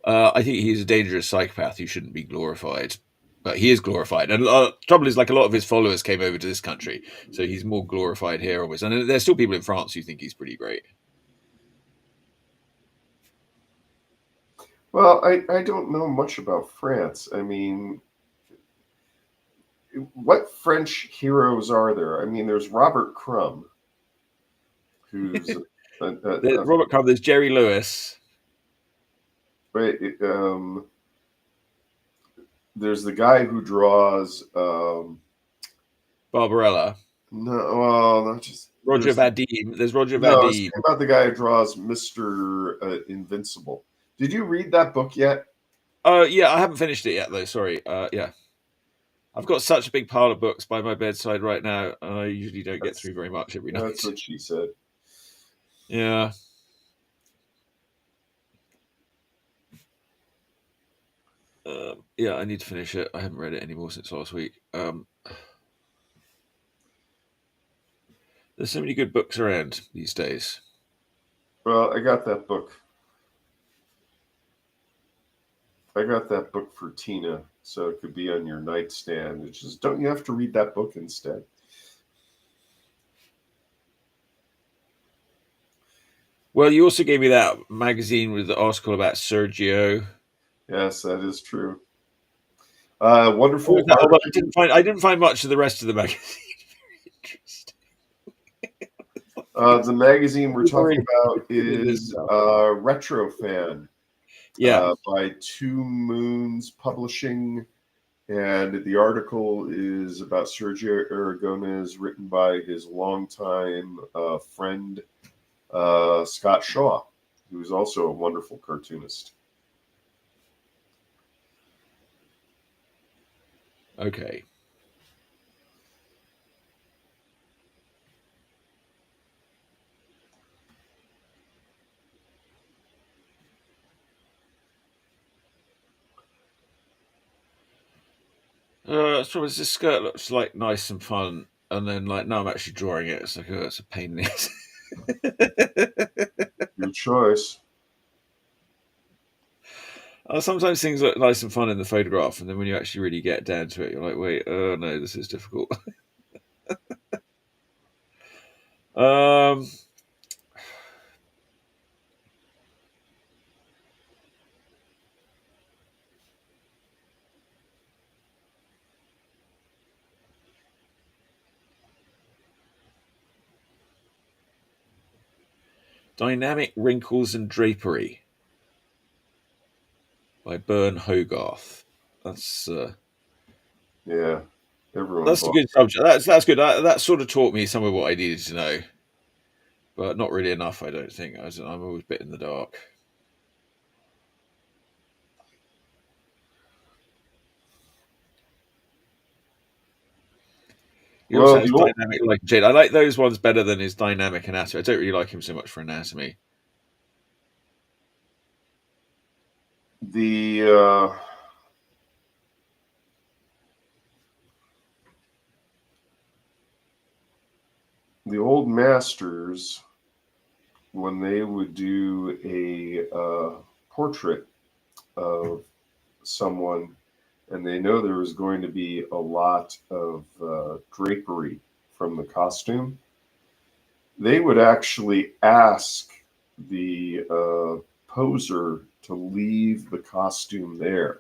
I think he's a dangerous psychopath who shouldn't be glorified. But he is glorified. And trouble is, like, a lot of his followers came over to this country. So he's more glorified here always. And there's still people in France who think he's pretty great. Well, I don't know much about France. I mean, what French heroes are there? I mean, there's Robert Crumb, who's There's a Robert Crumb, there's Jerry Lewis. right, there's the guy who draws Barbarella. no, well, not just Roger Vadim. There's Roger no. I was Vadim. thinking about the guy who draws Mr. Invincible. Did you read that book yet? Yeah, I haven't finished it yet, though. Sorry. Yeah. I've got such a big pile of books by my bedside right now, and I usually don't get That's through very much every that's night. what she said. Yeah. Yeah, I need to finish it. I haven't read it anymore since last week. There's so many good books around these days. Well, I got that book. I got that book for Tina, so it could be on your nightstand. It's just, don't you have to read that book instead? Well, you also gave me that magazine with the article about Sergio. Yes, that is true. Wonderful Although art. I didn't find much of the rest of the magazine very interesting. The magazine we're talking about It is is Retro Fan yeah. by Two Moons Publishing. And the article is about Sergio Aragonés, written by his longtime friend, Scott Shaw, who is also a wonderful cartoonist. Okay. So this skirt looks like nice and fun, and then like now I'm actually drawing it. It's like, oh, it's a pain in the ass. Your choice. Sometimes things look nice and fun in the photograph, and then when you actually really get down to it, you're like, wait, oh no, this is difficult. um, Dynamic Wrinkles and Drapery by Bern Hogarth. That's Yeah, everyone that's a bought good subject. That's good. That sort of taught me some of what I needed to know, but not really enough. I don't think. I'm always a bit in the dark. He also Well, has dynamic like Jade. I like those ones better than his dynamic anatomy. I don't really like him so much for anatomy. the old masters, when they would do a portrait of someone, and they know there was going to be a lot of drapery from the costume, they would actually ask the poser to leave the costume there,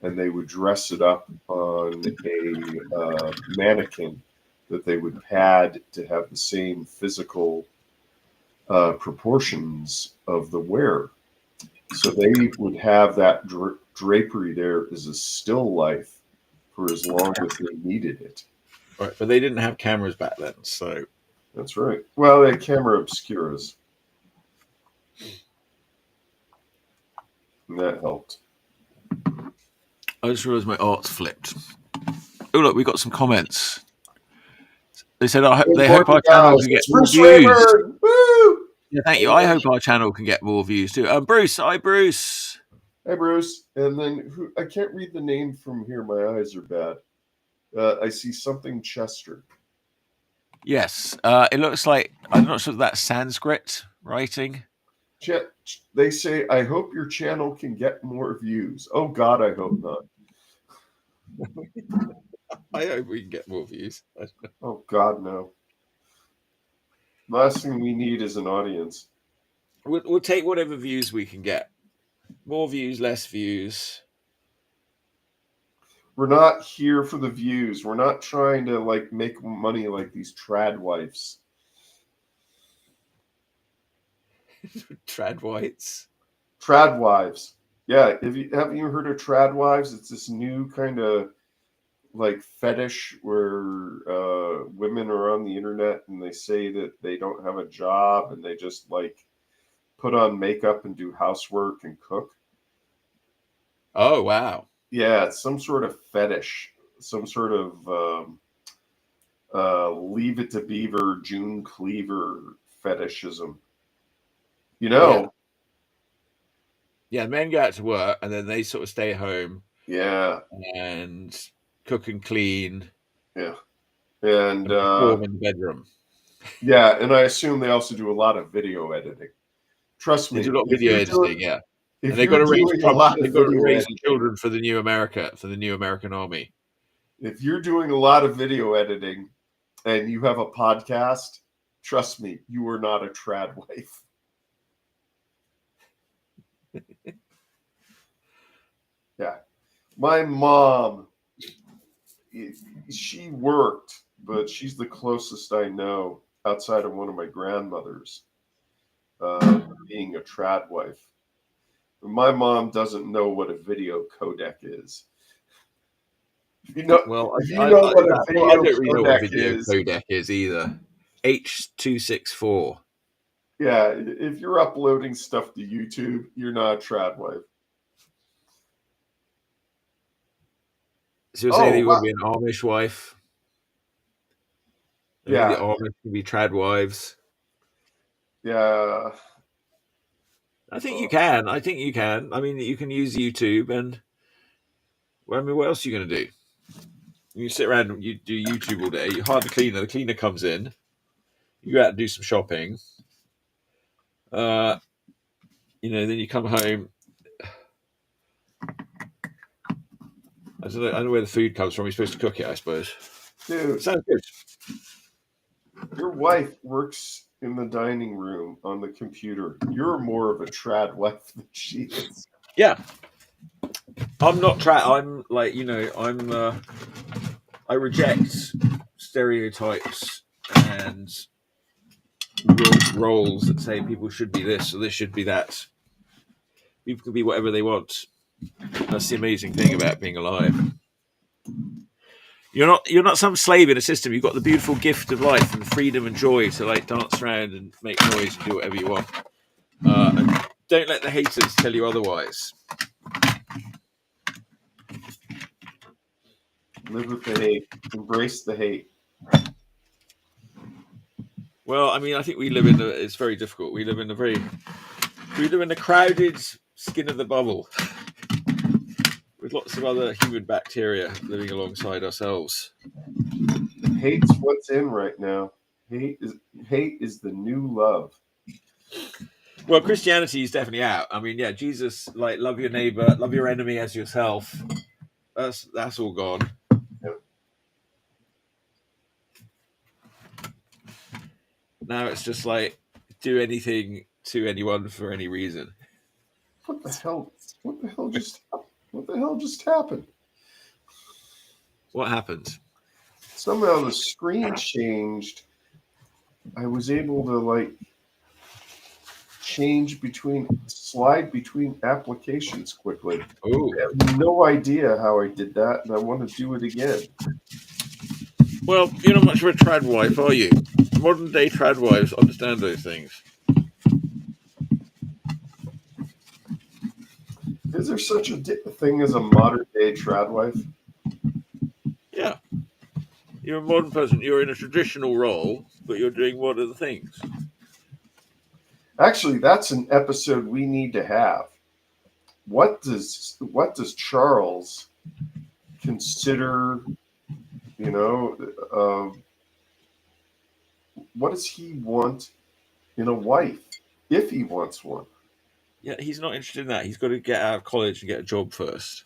and they would dress it up on a mannequin that they would pad to have the same physical proportions of the wearer. So they would have that drapery there as a still life for as long as they needed it. Right, but they didn't have cameras back then, so That's right. Well, they had camera obscuras, and that helped. I just realised my art's flipped. Oh look, we got some comments. They said they hope our channel can get more views. Woo! Yeah, thank you. I hope our channel can get more views too. Bruce, hi Bruce. Hey, Bruce. And then I can't read the name from here. My eyes are bad. I see something Chester. Yes, it looks like I'm not sure if that's Sanskrit writing. They say, I hope your channel can get more views. Oh God, I hope not. I hope we can get more views. Oh God, no. Last thing we need is an audience. We'll take whatever views we can get. More views, less views. We're not here for the views. We're not trying to like make money like these trad wives. Trad whites. Trad wives. Yeah, haven't you heard of trad wives? It's this new kind of like fetish where women are on the internet and they say that they don't have a job and they just like put on makeup and do housework and cook. Oh wow. Yeah, it's some sort of fetish, some sort of leave it to beaver, June Cleaver fetishism. You know? Yeah, men go out to work and then they sort of stay home. Yeah. And cook and clean. Yeah. And perform in the bedroom. Yeah, and I assume they also do a lot of video editing. Trust me. They do a lot of video editing, yeah. if And they got you're to raise doing a lot they of got to video raise editing, children for the new American army. if you're doing a lot of video editing and you have a podcast, trust me, you are not a trad wife. Yeah. My mom, she worked, but she's the closest I know outside of one of my grandmothers being a trad wife. My mom doesn't know what a video codec is. Well, If you know what a I video don't really know what a codec video is, codec is either. H.264. yeah, if you're uploading stuff to YouTube, you're not a trad wife. So you're saying that Oh, you want to be an Amish wife? Only the yeah, Amish can be trad wives. yeah. I think you can. I think you can. I mean, you can use YouTube, and well, I mean, what else are you going to do? You sit around and you do YouTube all day. You hire the cleaner. The cleaner comes in. You go out and do some shopping. Uh, then you come home. I don't know where the food comes from. You're supposed to cook it, I suppose. Dude, Sounds good. your wife works in the dining room on the computer. You're more of a trad wife than she is. Yeah, I'm not I'm like I reject stereotypes and roles that say people should be this or this should be that. People can be whatever they want. That's the amazing thing about being alive. You're not some slave in a system. You've got the beautiful gift of life and freedom and joy to like dance around and make noise and do whatever you want. And don't let the haters tell you otherwise. Live with the hate. Embrace the hate. Well, I mean, I think it's very difficult. We live in a crowded skin of the bubble with lots of other human bacteria living alongside ourselves. Hate's what's in right now. Hate is the new love. Well, Christianity is definitely out. I mean, yeah, Jesus, like, love your neighbor, love your enemy as yourself. That's all gone. Yep. Now it's just like do anything to anyone for any reason. What the hell? What the hell just happened? What happened? Somehow the screen changed. I was able to slide between applications quickly. Oh, I have no idea how I did that, and I want to do it again. well, you're not much of a trad wife, are you? Modern day trad wives understand those things. Is there such a thing as a modern day trad wife? Yeah, you're a modern person. You're in a traditional role, but you're doing what other things? Actually, that's an episode we need to have. What does Charles consider? What does he want in a wife, if he wants one? Yeah, he's not interested in that. He's got to get out of college and get a job first.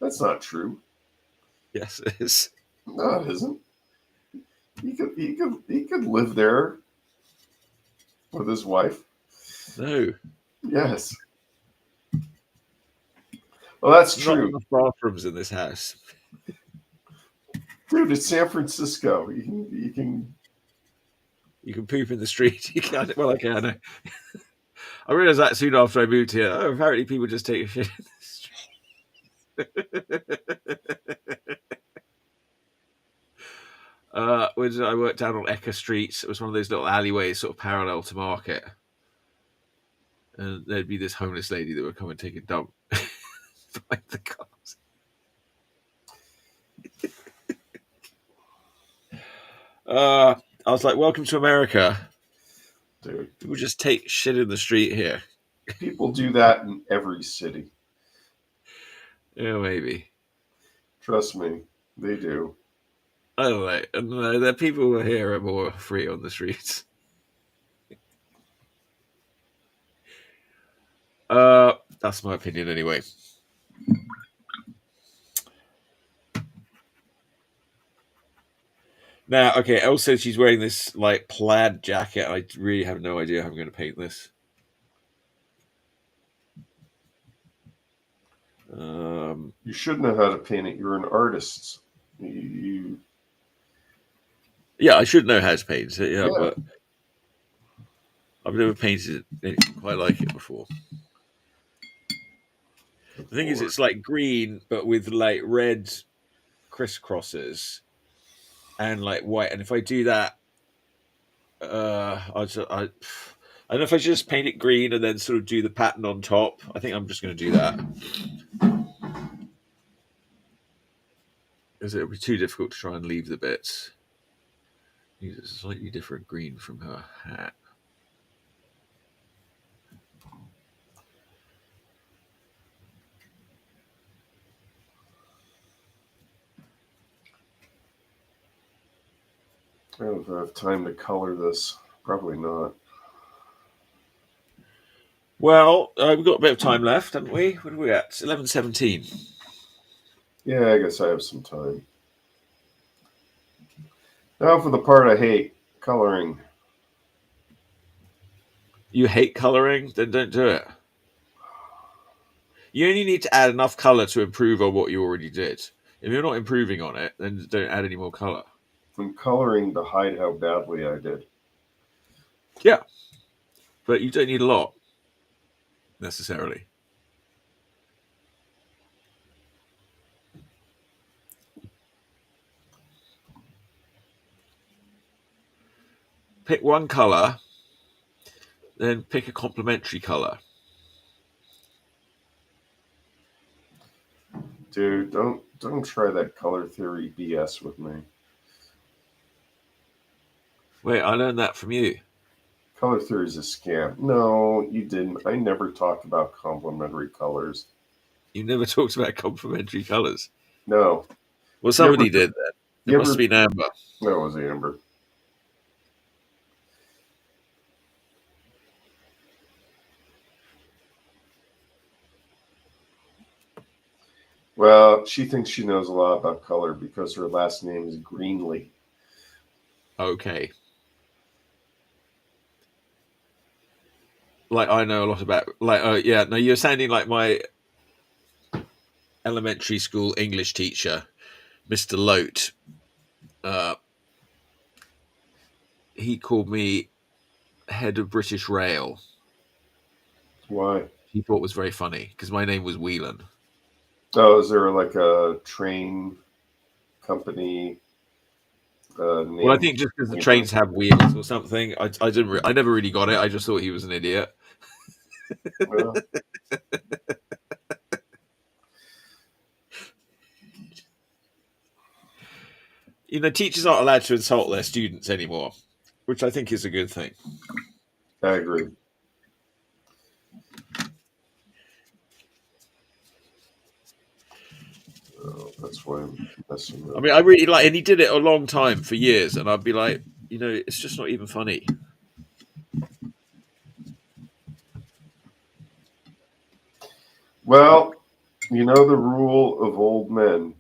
That's not true. Yes, it is. No, it isn't. He could live there with his wife. No. Yes. Well, that's Not true. enough bathrooms in this house. Dude, it's San Francisco. You can poop in the street. You can't. Well, okay, I know. I realized that soon after I moved here. Oh, apparently people just take a shit in the street. When I worked down on Ecker Street, it was one of those little alleyways, sort of parallel to Market. And there'd be this homeless lady that would come and take a dump behind the cars. I was like, welcome to America. Dude, People just take shit in the street here. people do that in every city. Yeah, maybe. Trust me, they do. I don't know. The people who are here are more free on the streets. That's my opinion anyway. Now, okay, Elle says she's wearing this like plaid jacket. I really have no idea how I'm going to paint this. You should know how to paint it. You're an artist. You Yeah, I should know how to paint it. Yeah, yeah. but I've never painted anything quite like it before. The thing is, it's like green, but with like red crisscrosses and like white. And if I do that, I don't know if I should just paint it green and then sort of do the pattern on top. I think I'm just going to do that. Because it would be too difficult to try and leave the bits. Use a slightly different green from her hat. I don't know if I have time to color this. Probably not. Well, we've got a bit of time left, haven't we? What are we at? It's 11:17. Yeah, I guess I have some time. Now for the part I hate, coloring. You hate coloring? Then don't do it. You only need to add enough color to improve on what you already did. If you're not improving on it, then don't add any more color. I'm coloring to hide how badly I did. Yeah, but you don't need a lot necessarily. Pick one color, then pick a complementary color. Dude, don't try that color theory BS with me. Wait, I learned that from you. Color theory is a scam. No, you didn't. I never talked about complementary colors. You never talked about complementary colors. No. Well, somebody did that. It must have been Amber. That was Amber. Well, she thinks she knows a lot about color because her last name is Greenlee. Okay. Like I know a lot about yeah, no, you're sounding like my elementary school English teacher, Mr. Lote. He called me head of British Rail. Why? He thought it was very funny because my name was Whelan. Oh, is there like a train company name? Well, I think just because the trains have wheels or something, I never really got it. I just thought he was an idiot. Well, You know, teachers aren't allowed to insult their students anymore, which I think is a good thing. I agree. Oh, that's why I'm messing up. I mean, I really like, and he did it a long time for years, and I'd be like, you know, it's just not even funny. Well, you know the rule of old men.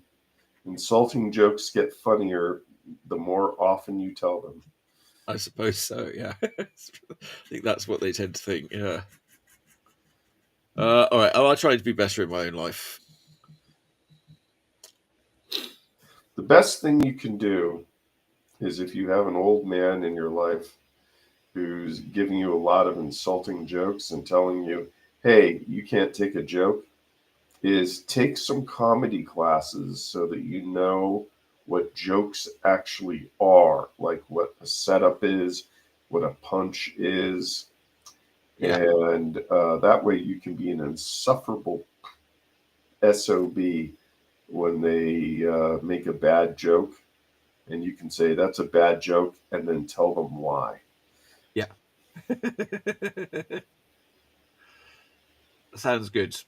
Insulting jokes get funnier the more often you tell them. I suppose so. Yeah, I think that's what they tend to think. Yeah. All right. I'll try to be better in my own life. The best thing you can do is if you have an old man in your life who's giving you a lot of insulting jokes and telling you, hey, you can't take a joke, is take some comedy classes so that you know what jokes actually are, like what a setup is, what a punch is. Yeah. And that way you can be an insufferable SOB when they make a bad joke. And you can say, that's a bad joke, and then tell them why. Yeah. Sounds good.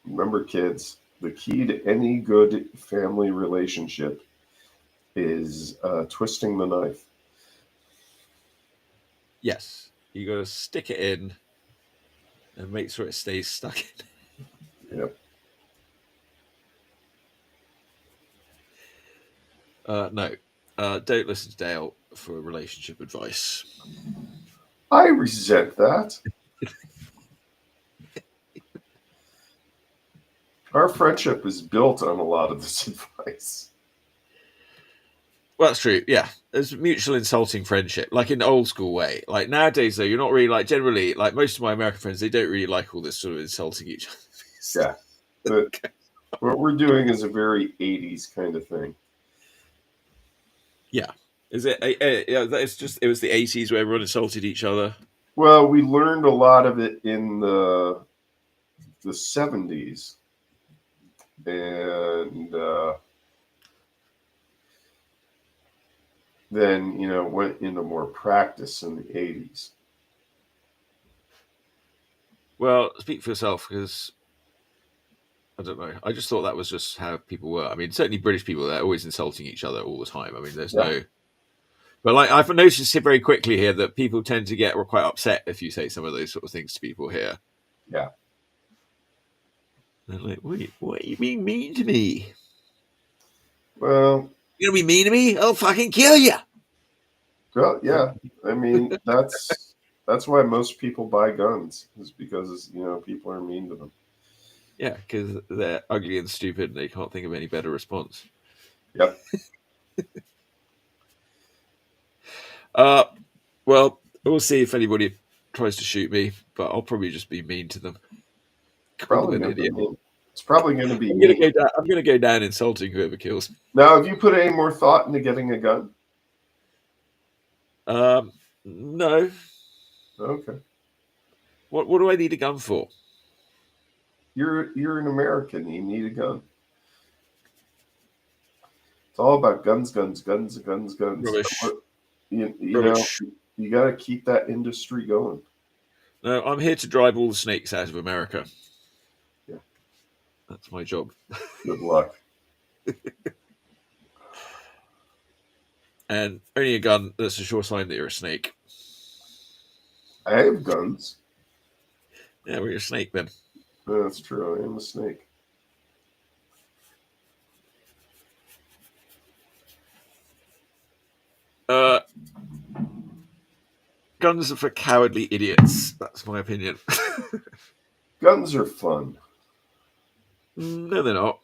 Remember, kids, the key to any good family relationship is twisting the knife. Yes. You got to stick it in and make sure it stays stuck in. Yep. No, don't listen to Dale for relationship advice. I resent that. Our friendship is built on a lot of this advice. Well, that's true. Yeah, there's mutual insulting friendship, like in the old school way. Like nowadays, though, you're not really like generally like most of my American friends. They don't really like all this sort of insulting each other. Yeah. But what we're doing is a very 80s kind of thing. Yeah, is it? Yeah, it's just it was the 80s where everyone insulted each other. Well, we learned a lot of it in the 70s, and then went into more practice in the 80s. Well, speak for yourself, because I don't know. I just thought that was just how people were. I mean, certainly British people, they're always insulting each other all the time. I mean, there's Yeah. no. But like I've noticed very quickly here that people tend to get quite upset if you say some of those sort of things to people here. Yeah. They're like, wait, what are you being mean to me? Well, You're gonna be mean to me? I'll fucking kill you. well, yeah. I mean, that's why most people buy guns, is because people are mean to them. Yeah, because they're ugly and stupid and they can't think of any better response. Yep. Well, we'll see if anybody tries to shoot me, but I'll probably just be mean to them. Call them Probably an going to be idiot. mean. It's probably going to be I'm gonna mean. go down. I'm gonna go down insulting whoever kills me. Now, have you put any more thought into getting a gun? No. Okay. What do I need a gun for? You're an American. You need a gun. It's all about guns, guns, guns, guns, guns. Rubbish. You Rubbish. you got to keep that industry going. No, I'm here to drive all the snakes out of America. Yeah. That's my job. Good luck. And only a gun that's a sure sign that you're a snake. I have guns. Yeah, we're a snake then. That's true. I am a snake. Guns are for cowardly idiots. That's my opinion. Guns are fun. No, they're not.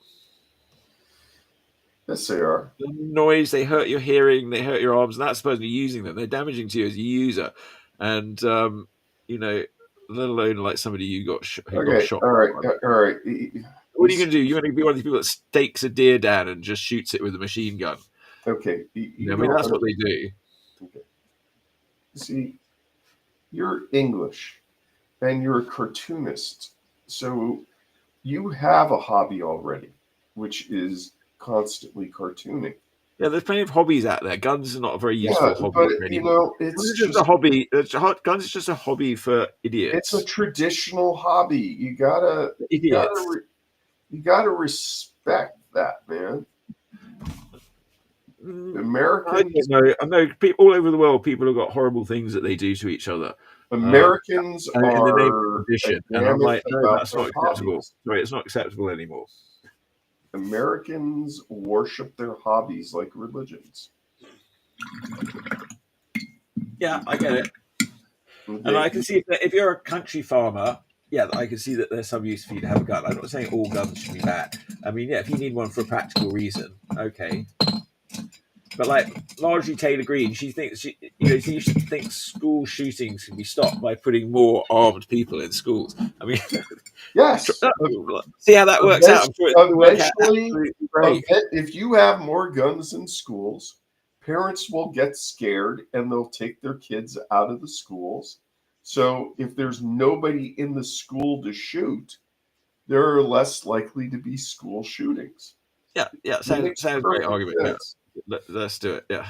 Yes, they are. The noise, they hurt your hearing, they hurt your arms, and that's supposed to be using them. They're damaging to you as a user. And, let alone like somebody who got shot. All right. All right. What are you going to do? You're going to be one of the people that stakes a deer down and just shoots it with a machine gun. Okay. I mean, that's what they do. Okay. See, you're English and you're a cartoonist. So you have a hobby already, which is constantly cartooning. Yeah, there's plenty of hobbies out there. Guns are not a very useful hobby but anymore. it's just a hobby. Guns is just a hobby for idiots. It's a traditional hobby. You gotta respect that, man. Americans, I know people all over the world. People have got horrible things that they do to each other. Americans in the name of are tradition, and I'm like, no, about that's their not acceptable. hobbies. Sorry, it's not acceptable anymore. Americans worship their hobbies like religions. Yeah, I get it. Okay. And I can see if you're a country farmer, yeah, I can see that there's some use for you to have a gun. I'm not saying all guns should be bad. I mean, yeah, if you need one for a practical reason, okay. But like Marjorie Taylor Greene, she thinks she thinks school shootings can be stopped by putting more armed people in schools. I mean, yes. See how that works out. I'm sure it's eventually, great. If you have more guns in schools, parents will get scared and they'll take their kids out of the schools. So if there's nobody in the school to shoot, there are less likely to be school shootings. Yeah, sounds a great argument. Sense. Yeah. Let's do it. Yeah.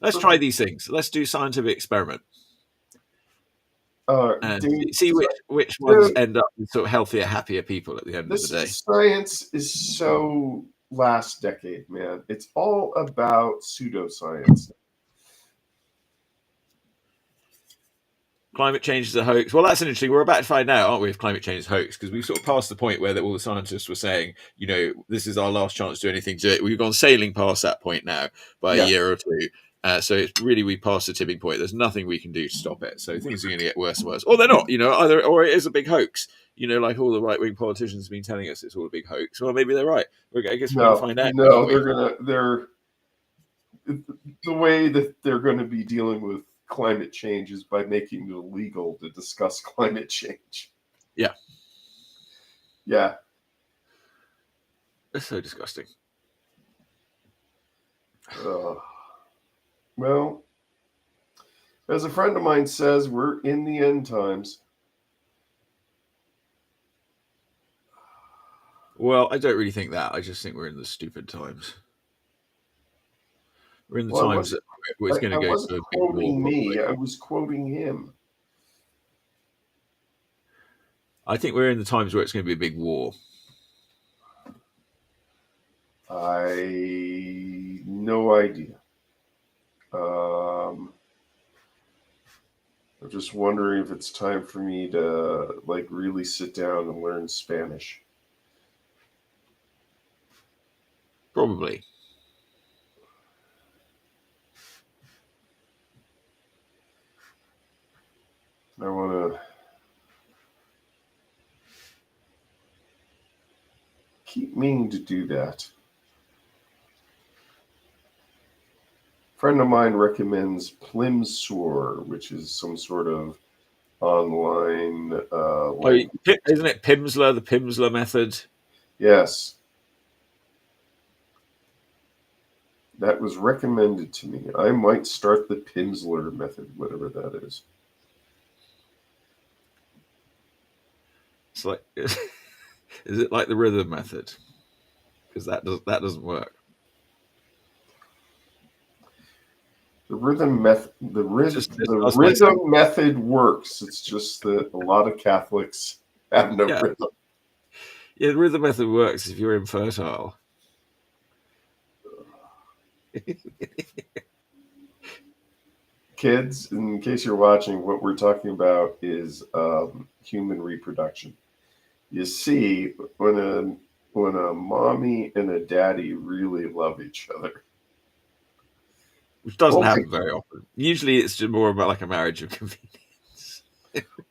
Let's try these things. Let's do scientific experiment. And see which ones end up with sort of healthier, happier people at the end of the day. Science is so last decade, man. It's all about pseudoscience. climate change is a hoax. Well, that's an interesting. We're about to find out, aren't we, if climate change is a hoax? Because we've sort of passed the point where all the scientists were saying, this is our last chance to do anything to it. We've gone sailing past that point now by a Yeah. year or two. So it's really, we passed the tipping point. There's nothing we can do to stop it. So things are going to get worse and worse, or they're not. Either or it is a big hoax. Like all the right wing politicians have been telling us, it's all a big hoax. Well, maybe they're right. I guess we're going to find out. No, they're the way that they're going to be dealing with climate change is by making it illegal to discuss climate change. Yeah. Yeah. That's so disgusting. Well, as a friend of mine says, we're in the end times. Well, I don't really think that. I just think we're in the stupid times. We're in the times that it's going to go to a big war. Quoting me, I was quoting him. I think we're in the times where it's going to be a big war. No idea. I'm just wondering if it's time for me to really sit down and learn Spanish. Probably. I want to keep meaning to do that. A friend of mine recommends Plimsoll, which is some sort of online. Isn't it Pimsleur? The Pimsleur method. Yes. That was recommended to me. I might start the Pimsleur method, whatever that is. It's like, is it like the rhythm method? Because that doesn't work. The rhythm method. The rhythm method works. It's just that a lot of Catholics have no rhythm. Yeah, the rhythm method works if you're infertile. Kids, in case you're watching, what we're talking about is human reproduction. You see, when a mommy and a daddy really love each other, which doesn't happen very often. Usually, it's just more about like a marriage of convenience.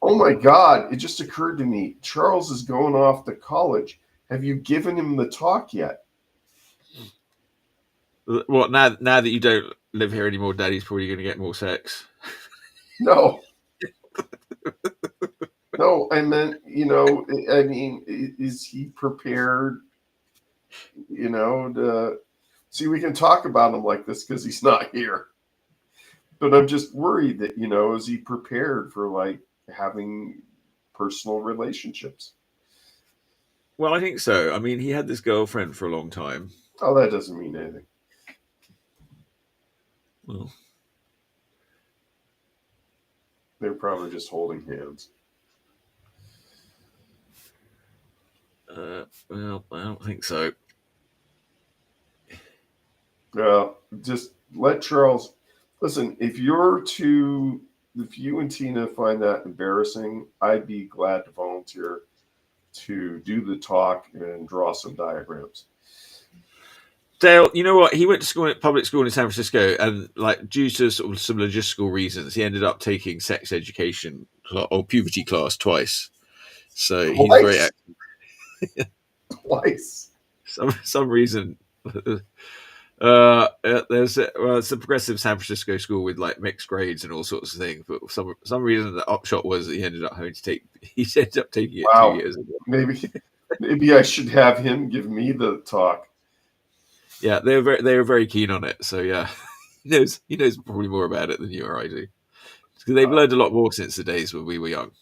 Oh my God! It just occurred to me. Charles is going off to college. Have you given him the talk yet? What now that you don't live here anymore, Daddy's probably going to get more sex. No. No, I meant, I mean, is he prepared, to see, we can talk about him like this because he's not here. But I'm just worried that, is he prepared for having personal relationships? Well, I think so. I mean, he had this girlfriend for a long time. Oh, that doesn't mean anything. Well, they're probably just holding hands. Well, I don't think so. Just let Charles listen. If you and Tina find that embarrassing, I'd be glad to volunteer to do the talk and draw some diagrams. Dale, you know what? He went to school public school in San Francisco, and due to sort of some logistical reasons, he ended up taking sex education or puberty class twice. So he's very active. Twice. Some reason. It's a progressive San Francisco school with mixed grades and all sorts of things. But some reason the upshot was that he ended up taking it 2 years ago. Maybe I should have him give me the talk. Yeah, they were very keen on it. So yeah, he knows probably more about it than you or I do. Because they've learned a lot more since the days when we were young.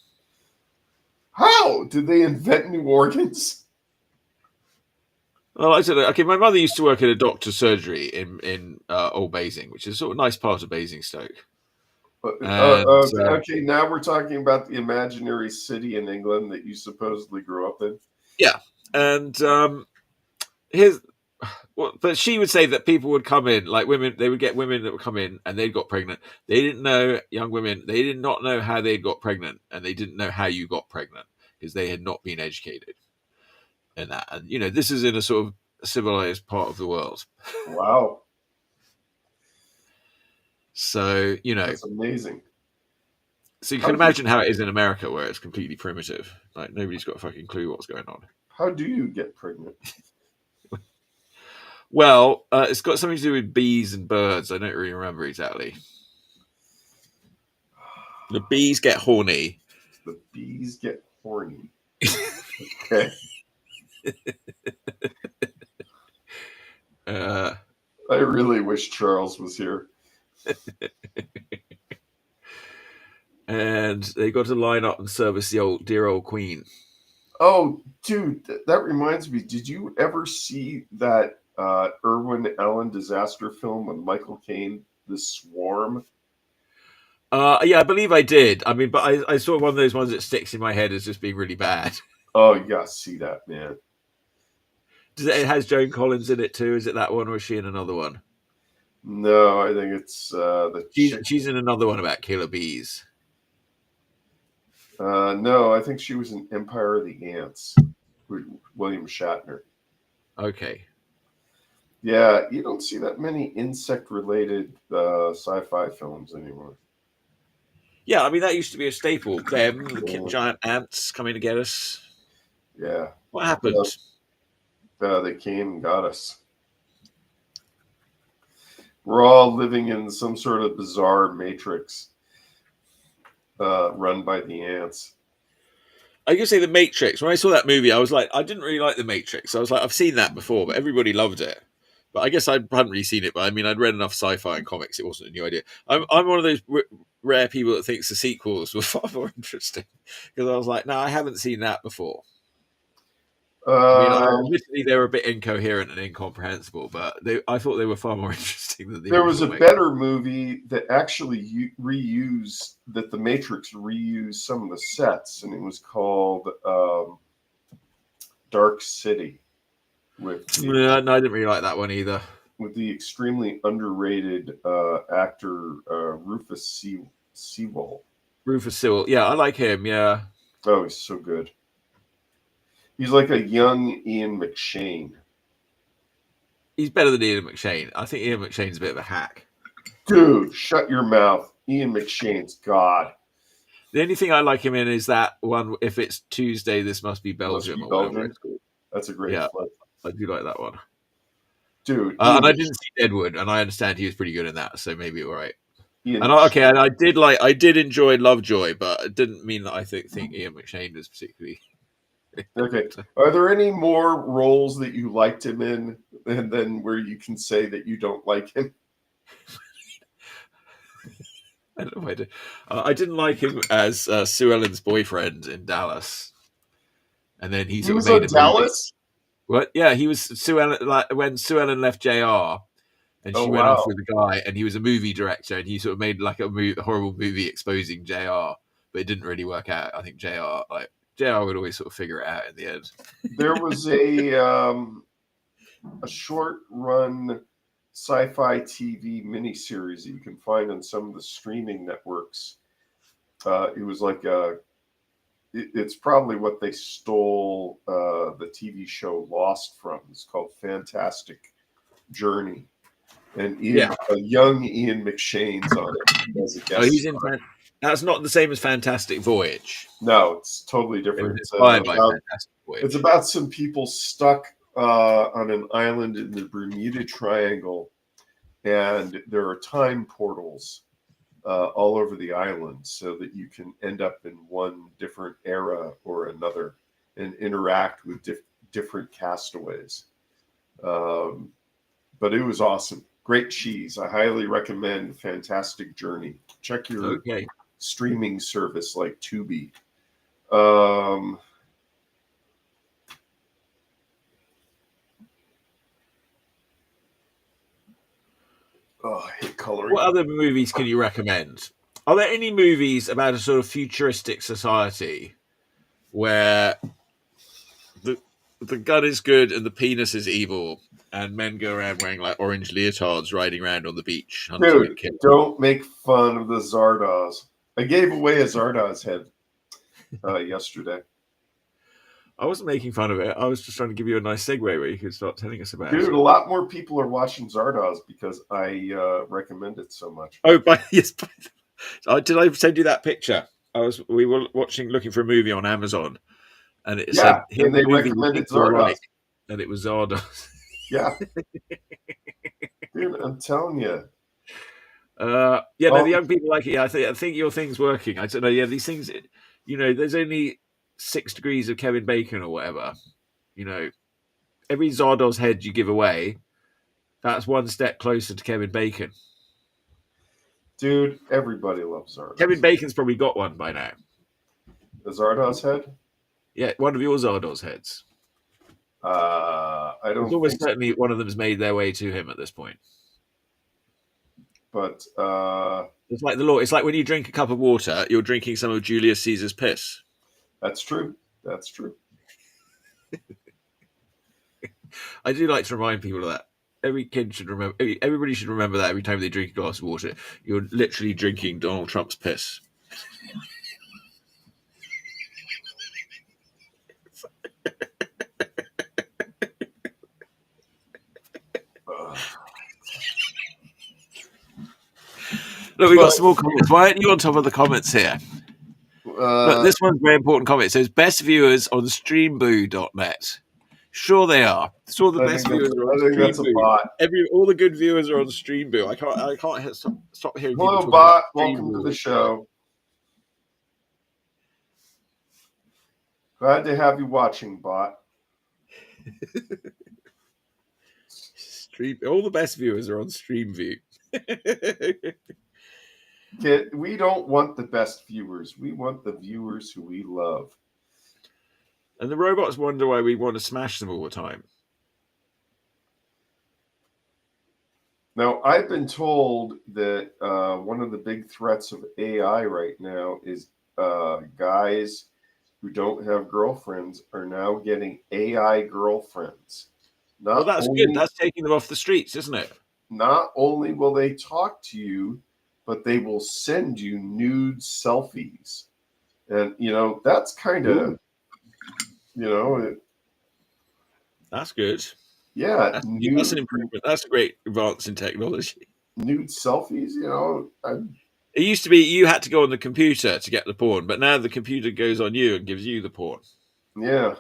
How did they invent new organs? Well, I said, okay, my mother used to work in a doctor's surgery in Old Basing, which is a sort of nice part of Basingstoke. Okay, now we're talking about the imaginary city in England that you supposedly grew up in. Yeah, and here's Well, but she would say that people would come in, like women, they would get women that would come in and they'd got pregnant. They didn't know, young women, they did not know how they'd got pregnant, and they didn't know how you got pregnant because they had not been educated in that. And, this is in a sort of civilized part of the world. Wow. So, That's amazing. so you can imagine how it is in America where it's completely primitive. Like nobody's got a fucking clue what's going on. How do you get pregnant? Well, it's got something to do with bees and birds. I don't really remember exactly. The bees get horny. The bees get horny. Okay. I really wish Charles was here. And they got to line up and service the dear old queen. Oh, dude, that reminds me. Did you ever see that Irwin Allen disaster film with Michael Caine, The Swarm? Yeah, I believe I did. I mean, but I saw one of those ones that sticks in my head as just being really bad. Oh, you gotta see that, man. It has Joan Collins in it too. Is it that one, or is she in another one? No, I think it's she's in another one about killer bees. No, I think she was in Empire of the Ants with William Shatner. Okay. Yeah, you don't see that many insect-related sci-fi films anymore. Yeah, I mean, that used to be a staple. Them, the giant ants coming to get us. Yeah. What happened? They came and got us. We're all living in some sort of bizarre matrix run by the ants. I can say The Matrix. When I saw that movie, I was like, I didn't really like The Matrix. I was like, I've seen that before, but everybody loved it. But I guess I hadn't really seen it. But I mean, I'd read enough sci-fi and comics; it wasn't a new idea. I'm one of those rare people that thinks the sequels were far more interesting because I was like, no, I haven't seen that before. I mean, admittedly, they were a bit incoherent and incomprehensible, but I thought they were far more interesting than the There was a movie. better movie that actually reused that the Matrix reused some of the sets, and it was called Dark City. No, I didn't really like that one either. With the extremely underrated actor Rufus Sewell. Rufus Sewell, yeah, I like him. Yeah. Oh, he's so good. He's like a young Ian McShane. He's better than Ian McShane. I think Ian McShane's a bit of a hack. Dude, shut your mouth. Ian McShane's God. The only thing I like him in is that one, if it's Tuesday, this must be Belgium. Must be Belgium. That's a great flick. I do like that one. Dude. And I didn't see Deadwood, and I understand he was pretty good in that, so maybe all right. Ian and I did enjoy Lovejoy, but it didn't mean that I think Ian McShane was particularly... Okay. Are there any more roles that you liked him in, and then where you can say that you don't like him? I don't know if I did. I didn't like him as Sue Ellen's boyfriend in Dallas, and then he was made Dallas. What? Yeah, he was Sue Ellen. Like when Sue Ellen left JR, and she went off with the guy, and he was a movie director, and he sort of made like a horrible movie exposing JR, but it didn't really work out. I think JR would always sort of figure it out in the end. There was a short run sci-fi TV miniseries that you can find on some of the streaming networks. It was like it's probably what they stole the TV show Lost from. It's called Fantastic Journey, and a young Ian McShane's on it as a guest. He's in. That's not the same as Fantastic Voyage. No, it's totally different. It's inspired by Fantastic Voyage. It's about some people stuck on an island in the Bermuda Triangle, and there are time portals all over the island so that you can end up in one different era or another and interact with different castaways. But it was awesome. Great cheese. I highly recommend Fantastic Journey. Check your streaming service like Tubi. Oh, I hate coloring. What other movies can you recommend? Are there any movies about a sort of futuristic society where the gun is good and the penis is evil, and men go around wearing like orange leotards, riding around on the beach, hunting Dude, and killing. don't make fun of the Zardoz. I gave away a Zardoz head yesterday. I wasn't making fun of it. I was just trying to give you a nice segue where you could start telling us about Dude, it. a lot more people are watching Zardoz because I recommend it so much. Oh, yes. Did I send you that picture? We were looking for a movie on Amazon, and it Yeah, said, "Here's and a they movie you recommended think you'll Zardoz. like," and it was Zardoz. Yeah. Dude, I'm telling you. The young people like it. Yeah, I think your thing's working. I don't know. Yeah, these things, there's only 6 degrees of Kevin Bacon or whatever. Every Zardoz head you give away, that's one step closer to Kevin Bacon. Dude, everybody loves Zardoz. Kevin Bacon's probably got one by now. The Zardoz head? Yeah, one of your Zardoz heads. I don't It's almost think so. certainly one of them's made their way to him at this point. But It's like the law. It's like when you drink a cup of water, you're drinking some of Julius Caesar's piss. that's true. That's true. I do like to remind people of that. Every kid should remember. Everybody should remember that every time they drink a glass of water, you're literally drinking Donald Trump's piss. Look, we got some more comments. Why aren't you on top of the comments here? Look, this one's a very important comment. It says best viewers on streamboo.net. Sure they are. It's all the best viewers are on I think that's a bot. All the good viewers are on Streamboo. I can't stop hearing people Hello, talking bot. about Welcome to Streamboo. the show. Glad to have you watching, bot. All the best viewers are on Streamview. We don't want the best viewers. We want the viewers who we love. And the robots wonder why we want to smash them all the time. Now, I've been told that one of the big threats of AI right now is guys who don't have girlfriends are now getting AI girlfriends. Well, that's good. That's taking them off the streets, isn't it? Not only will they talk to you, but they will send you nude selfies. And, that's kind of, that's good. Yeah. That's an improvement. That's a great advance in technology. Nude selfies, It used to be you had to go on the computer to get the porn, but now the computer goes on you and gives you the porn. Yeah.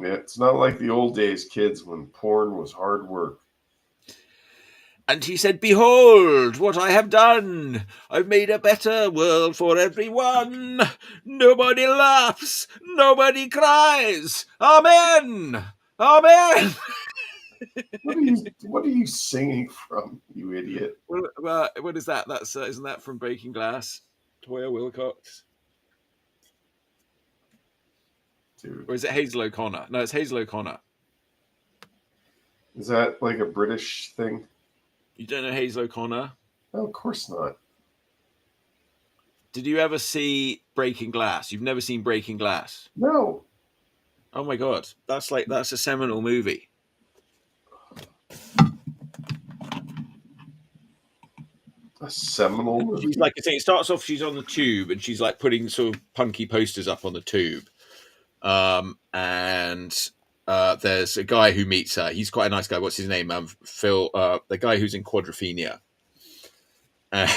It's not like the old days, kids, when porn was hard work. And he said, "Behold what I have done. I've made a better world for everyone. Nobody laughs. Nobody cries. Amen. Amen." What are you singing from, you idiot? What is that? That's isn't that from Breaking Glass? Toya Wilcox. Dude. Or is it Hazel O'Connor? No, it's Hazel O'Connor. Is that like a British thing? You don't know Hazel O'Connor? No, of course not. Did you ever see Breaking Glass? You've never seen Breaking Glass? No. Oh my God. That's a seminal movie. A seminal movie? She's like, it starts off, she's on the tube and she's like putting sort of punky posters up on the tube. And there's a guy who meets her. He's quite a nice guy. What's his name? Phil, the guy who's in Quadrophenia. And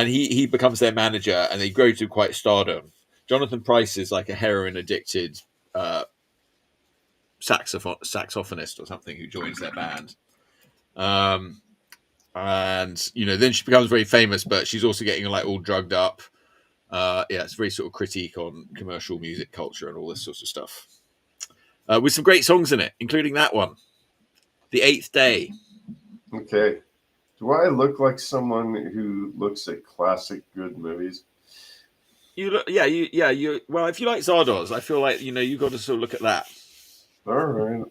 he becomes their manager and they grow to quite stardom. Jonathan Pryce is like a heroin addicted saxophonist or something who joins their band. And then she becomes very famous, but she's also getting like all drugged up. It's very sort of critique on commercial music culture and all this sorts of stuff. With some great songs in it, including that one, The Eighth Day. Okay. Do I look like someone who looks at classic good movies? Well, if you like Zardoz, I feel like, you've got to sort of look at that. All right.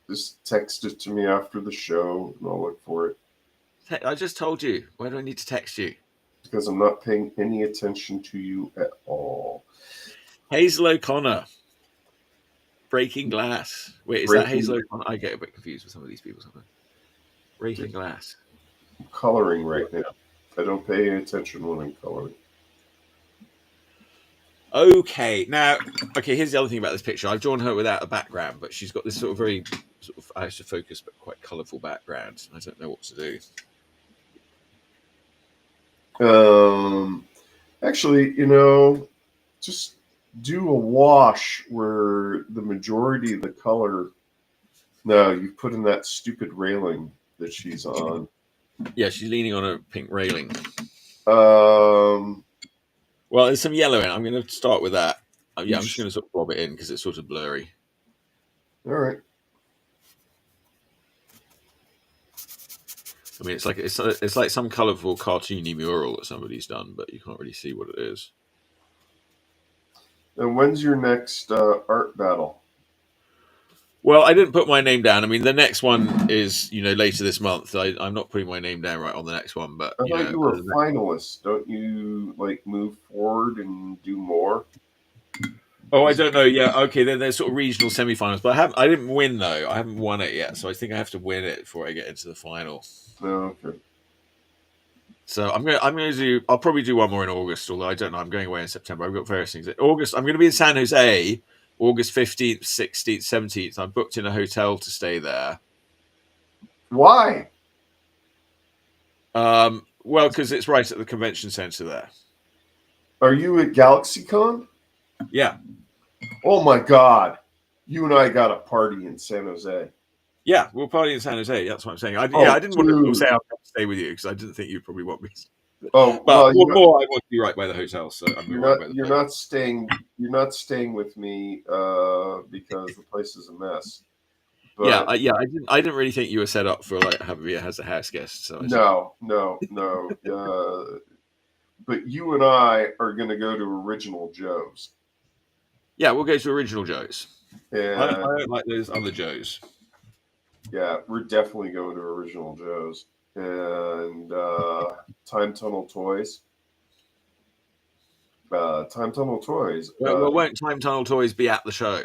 Just text it to me after the show and I'll look for it. I just told you. Why do I need to text you? Because I'm not paying any attention to you at all. Hazel O'Connor, Breaking Glass. Wait, is that Breaking Hazel O'Connor? I get a bit confused with some of these people sometimes. Breaking Glass. coloring right now. I don't pay any attention when I'm coloring. Okay, now, here's the other thing about this picture. I've drawn her without a background, but she's got this sort of very sort of out of focus but quite colourful background. I don't know what to do. Actually, just do a wash where the majority of the color. No, you put in that stupid railing that she's on. Yeah, she's leaning on a pink railing. Um, Well, there's some yellow in it. I'm going to start with that. Yeah, I'm just going to sort of bob it in because it's sort of blurry. All right. I mean, it's like some colourful cartoony mural that somebody's done, but you can't really see what it is. And when's your next art battle? Well, I didn't put my name down. I mean, the next one is later this month. I'm not putting my name down right on the next one, but I thought you were a finalist. Don't you move forward and do more? Oh, I don't know. Yeah, okay. Then there's sort of regional semi-finals, but I didn't win though. I haven't won it yet, so I think I have to win it before I get into the final. Oh, okay. So I'm gonna do. I'll probably do one more in August, although I don't know. I'm going away in September. I've got various things. In August, I'm going to be in San Jose, August 15th, 16th, 17th. I'm booked in a hotel to stay there. Why? Well, because it's right at the convention center there. Are you at GalaxyCon? Yeah. Oh my God! You and I got a party in San Jose. Yeah, we'll party in San Jose. That's what I'm saying. I didn't want to say I'll stay with you because I didn't think you'd probably want me. Oh, but more, I want to be right by the hotel. So you're not staying. You're not staying with me because the place is a mess. But, I didn't really think you were set up for having me as a house guest. So no. But you and I are going to go to Original Joe's. Yeah, we'll go to Original Joe's. And I don't like those other Joe's. Yeah, we're definitely going to Original Joe's and Time Tunnel Toys. Time Tunnel Toys. Well, won't Time Tunnel Toys be at the show?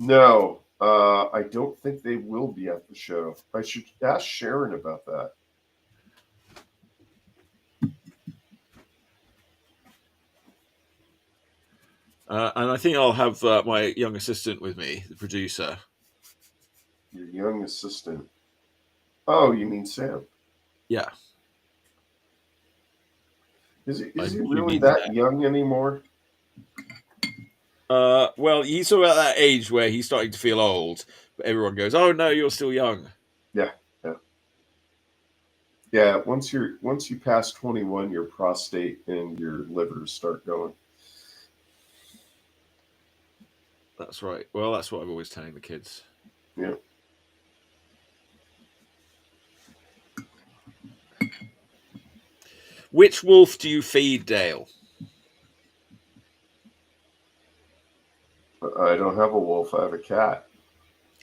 No, I don't think they will be at the show. I should ask Sharon about that. And I think I'll have my young assistant with me, the producer. Your young assistant. Oh, you mean Sam? Yeah. Is he really that young anymore? Well, he's sort of at that age where he's starting to feel old, but everyone goes, "Oh no, you're still young." Yeah. Once you pass 21, your prostate and your livers start going. That's right. Well, that's what I'm always telling the kids. Yeah. Which wolf do you feed, Dale? I don't have a wolf. I have a cat.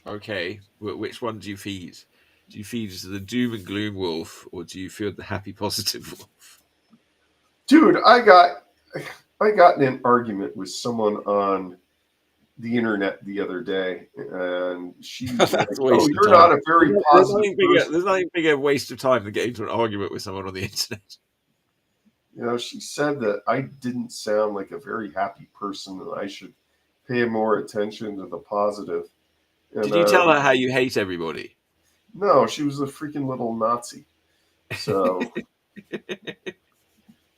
Okay. Which one do you feed? Do you feed the doom and gloom wolf, or do you feed the happy, positive wolf? Dude, I got in an argument with someone on the internet the other day, and she's like, "Oh, you're not a very positive person." There's nothing bigger waste of time than getting into an argument with someone on the internet. She said that I didn't sound like a very happy person, and I should pay more attention to the positive. And, did you tell her how you hate everybody? No, she was a freaking little Nazi. So,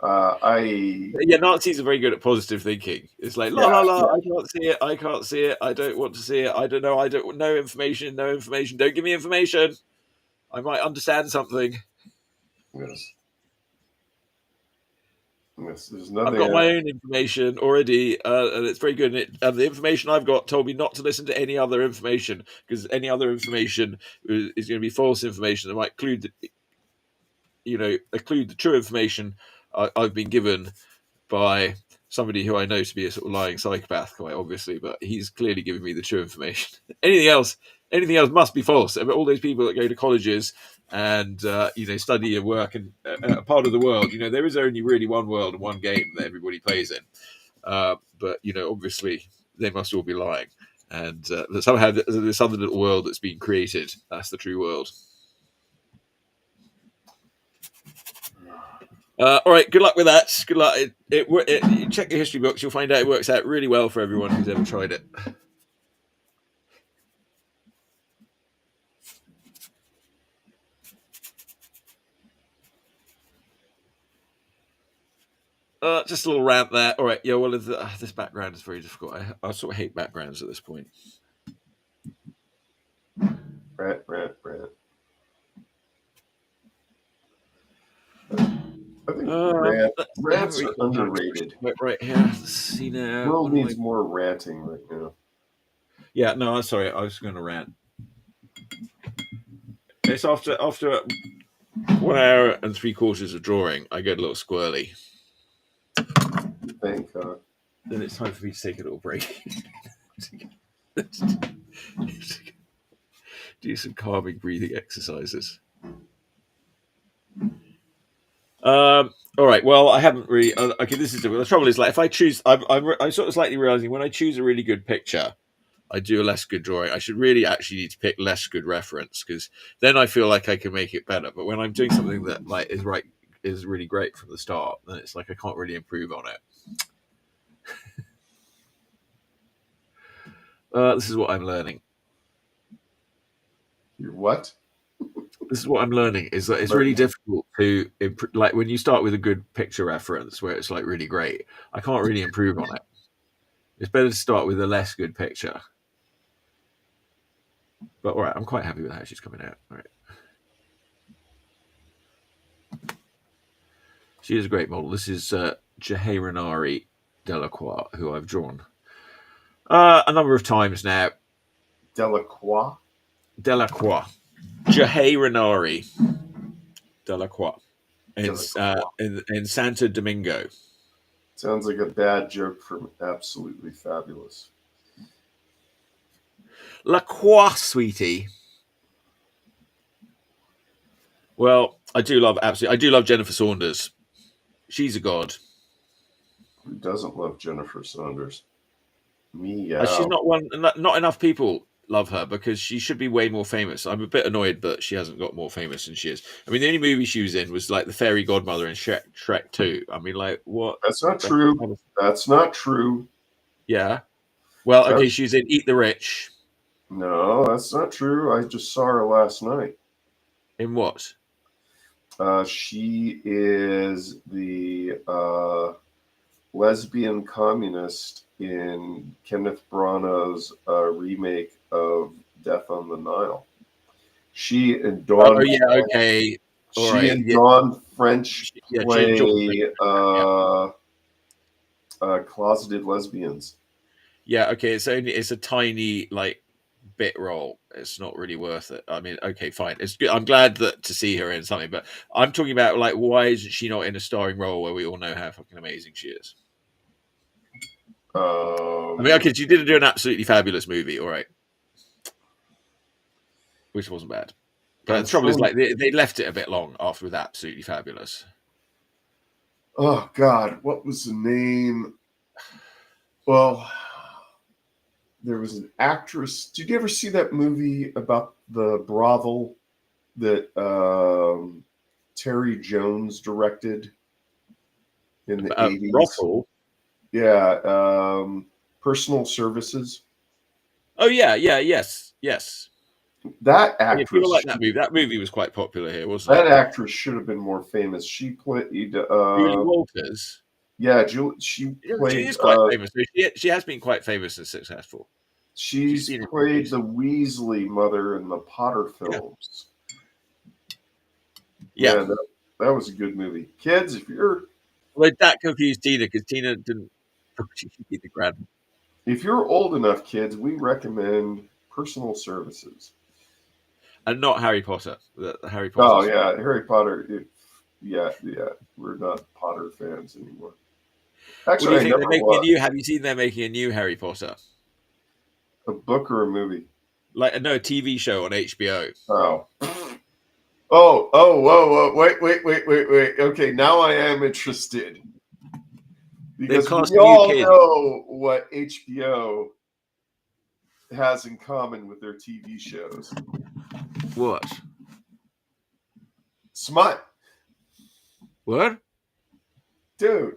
Nazis are very good at positive thinking. It's like, la la la, I can't see it, I don't want to see it, I don't know, no information, don't give me information. I might understand something. Yes. There's nothing. I've got my own information already, and it's very good. And the information I've got told me not to listen to any other information, because any other information is going to be false information that might occlude the true information I've been given by somebody who I know to be a sort of lying psychopath, quite obviously, but he's clearly giving me the true information. Anything else must be false. I mean, all those people that go to colleges and study and work in a part of the world. There is only really one world and one game that everybody plays in. But obviously they must all be lying, and somehow this other little world that's been created, that's the true world. All right, good luck with that. Good luck. Check your history books. You'll find out it works out really well for everyone who's ever tried it. Just a little rant there. All right, yeah. Well, this background is very difficult. I sort of hate backgrounds at this point. Rant. I think rants are underrated. Right here. Let's see now. The world needs more ranting right now. Yeah, no, I'm sorry. I was going to rant. It's after 1 hour and 3/4 of drawing, I get a little squirrely. Thank God. Then it's time for me to take a little break. Do some calming breathing exercises. All right. Well, I haven't really. Okay, this is the trouble. Is like if I choose, I'm sort of slightly realizing when I choose a really good picture, I do a less good drawing. I should really actually need to pick less good reference because then I feel like I can make it better. But when I'm doing something that is really great from the start, then it's like I can't really improve on it. This is what I'm learning. You're what? This is what I'm learning is that it's really difficult to like when you start with a good picture reference where it's like really great. I can't really improve on it. It's better to start with a less good picture. But all right, I'm quite happy with how she's coming out. All right. She is a great model. This is Jahe Delacroix, who I've drawn a number of times now. Delacroix? Delacroix. Jahe Delacroix. In Santo Domingo. Sounds like a bad joke from Absolutely Fabulous. La Croix, sweetie. Well, I do love Jennifer Saunders. She's a god. Who doesn't love Jennifer Saunders? Me, She's not one. Not enough people love her because she should be way more famous. I'm a bit annoyed that she hasn't got more famous than she is. I mean, the only movie she was in was like the fairy godmother in Shrek 2. I mean, like what? That's not true. That's not true. Yeah. Well, okay, she's in Eat the Rich. No, that's not true. I just saw her last night. In what? She is the lesbian communist in Kenneth Branagh's remake of Death on the Nile. She and Dawn. Oh yeah, okay. Dawn French play closeted lesbians. Yeah, okay. It's a tiny like bit role. It's not really worth it. I mean, okay, fine. It's good. I'm glad to see her in something, but I'm talking about like why isn't she not in a starring role where we all know how fucking amazing she is? I mean, okay, she didn't do an Absolutely Fabulous movie, all right, which wasn't bad. But the trouble is, like, they left it a bit long after with Absolutely Fabulous. Oh God, what was the name? Well, there was an actress. Did you ever see that movie about the brothel that Terry Jones directed in the 80s? Brothel? Yeah, Personal Services. Oh yeah, yes. That actress. If you like that movie, that movie was quite popular here, wasn't it? That actress should have been more famous. She played Julie Walters. Yeah, she played. She is quite famous. She has been quite famous and successful. She's played the Weasley mother in the Potter films. Yeah, that was a good movie. Kids, if you're that confused Tina because Tina didn't. She should be the grad. If you're old enough, kids, we recommend Personal Services. And not Harry Potter. The Harry Potter. Oh yeah, Harry Potter. Yeah. We're not Potter fans anymore. Actually, what do you think they're making a new? Have you seen they're making a new Harry Potter? A book or a movie? Like a TV show on HBO. Oh. Whoa. Wait. Okay, now I am interested. They've Because cast we a new all kid. know what HBO has in common with their TV shows. What? Smut. What? Dude.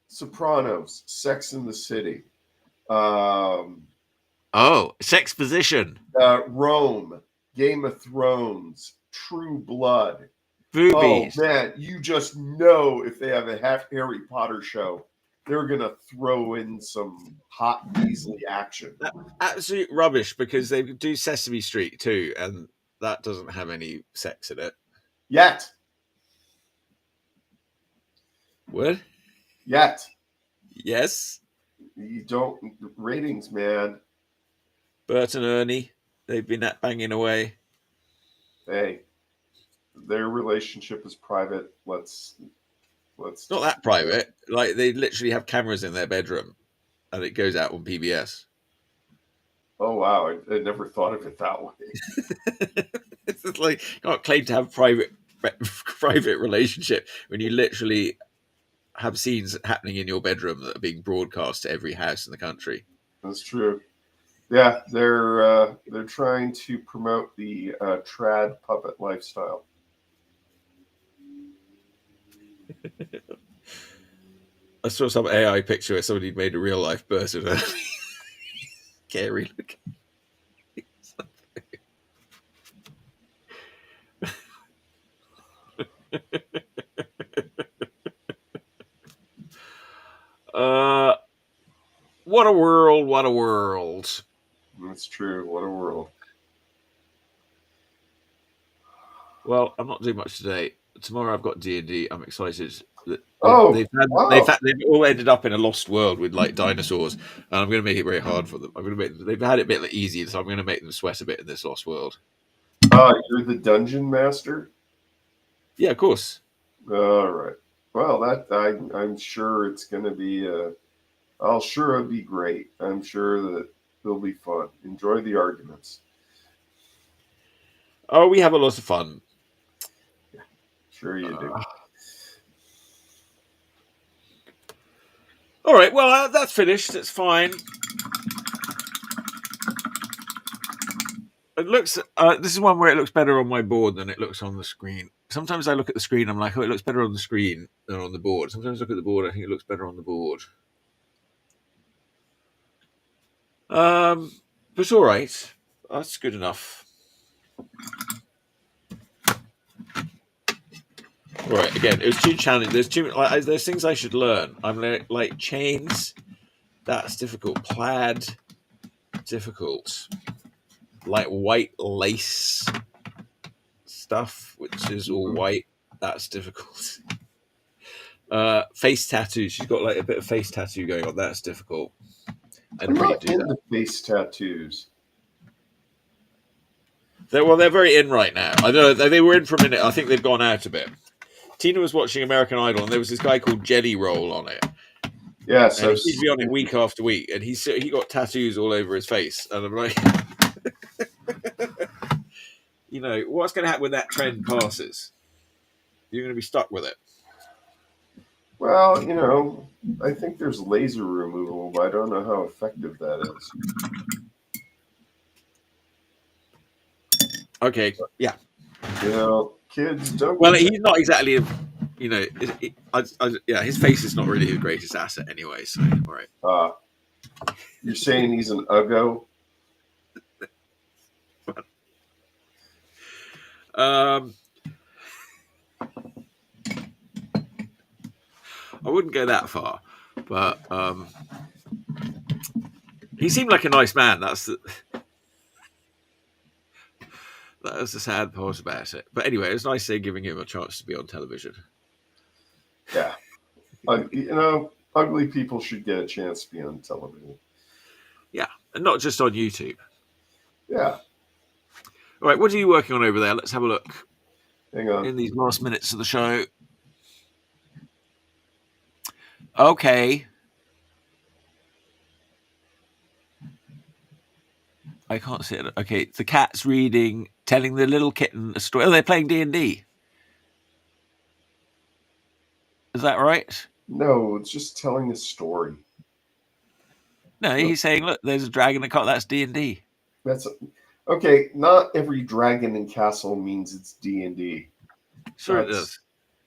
Sopranos, Sex in the City, um, Oh, sex position. Rome, Game of Thrones, True Blood. Oh Boobies. man, you just know if they have a Harry Potter show, they're gonna throw in some hot Weasley action. Absolute rubbish because they do Sesame Street too, and that doesn't have any sex in it. Yet. What? Yes. You don't ratings, man. Bert and Ernie, they've been banging away. Hey, their relationship is private. Let's It's not just that private. Like they literally have cameras in their bedroom, and it goes out on PBS. Oh wow, I never thought of it that way. It's like you can't claim to have private relationship when you literally have scenes happening in your bedroom that are being broadcast to every house in the country. That's true. Yeah, they're trying to promote the trad puppet lifestyle. I saw some AI picture where somebody made a real life person. Scary looking. Uh, what a world! What a world! That's true. What a world. Well, I'm not doing much today. Tomorrow I've got D&D. I'm excited. Oh, wow. They've all ended up in a lost world with like dinosaurs, and I'm going to make it very hard for them. They've had it a bit easy, so I'm going to make them sweat a bit in this lost world. You're the dungeon master? Yeah, of course. All right. Well, I'm sure it's going to be. I'll sure it'll be great. I'm sure that it'll be fun. Enjoy the arguments. Oh, we have a lot of fun. Sure you do. All right. Well, that's finished. It's fine. It looks. This is one where it looks better on my board than it looks on the screen. Sometimes I look at the screen. I'm like, oh, it looks better on the screen than on the board. Sometimes I look at the board. I think it looks better on the board. But all right. That's good enough. All right. Again, it was too challenging. There's things I should learn. I'm like chains. That's difficult. Plaid. Difficult. Like white lace stuff, which is all white. That's difficult. Face tattoos. She's got like a bit of face tattoo going on. That's difficult. I I'm never really not do into that. face tattoos. They're very in right now. I know they were in for a minute. I think they've gone out a bit. Tina was watching American Idol, and there was this guy called Jelly Roll on it, Yes, and he seemed to be on it week after week, and he got tattoos all over his face, and I'm like, you know, what's going to happen when that trend passes? You're going to be stuck with it. Well, I think there's laser removal, but I don't know how effective that is. Okay, yeah. Kids don't. Well, he's not exactly, yeah, his face is not really the greatest asset anyway. So, all right. You're saying he's an uggo? I wouldn't go that far, but he seemed like a nice man. That was the sad part about it. But anyway, it was nice giving him a chance to be on television. Yeah. Ugly people should get a chance to be on television. Yeah, and not just on YouTube. Yeah. All right, what are you working on over there? Let's have a look. Hang on. In these last minutes of the show. Okay. I can't see it. Okay, the cat's reading telling the little kitten a story. Oh, they're playing D&D. Is that right? No, it's just telling a story. No, he's saying, look, there's a dragon that caught. That's D&D. That's okay. Not every dragon and castle means it's D&D. Sure it does.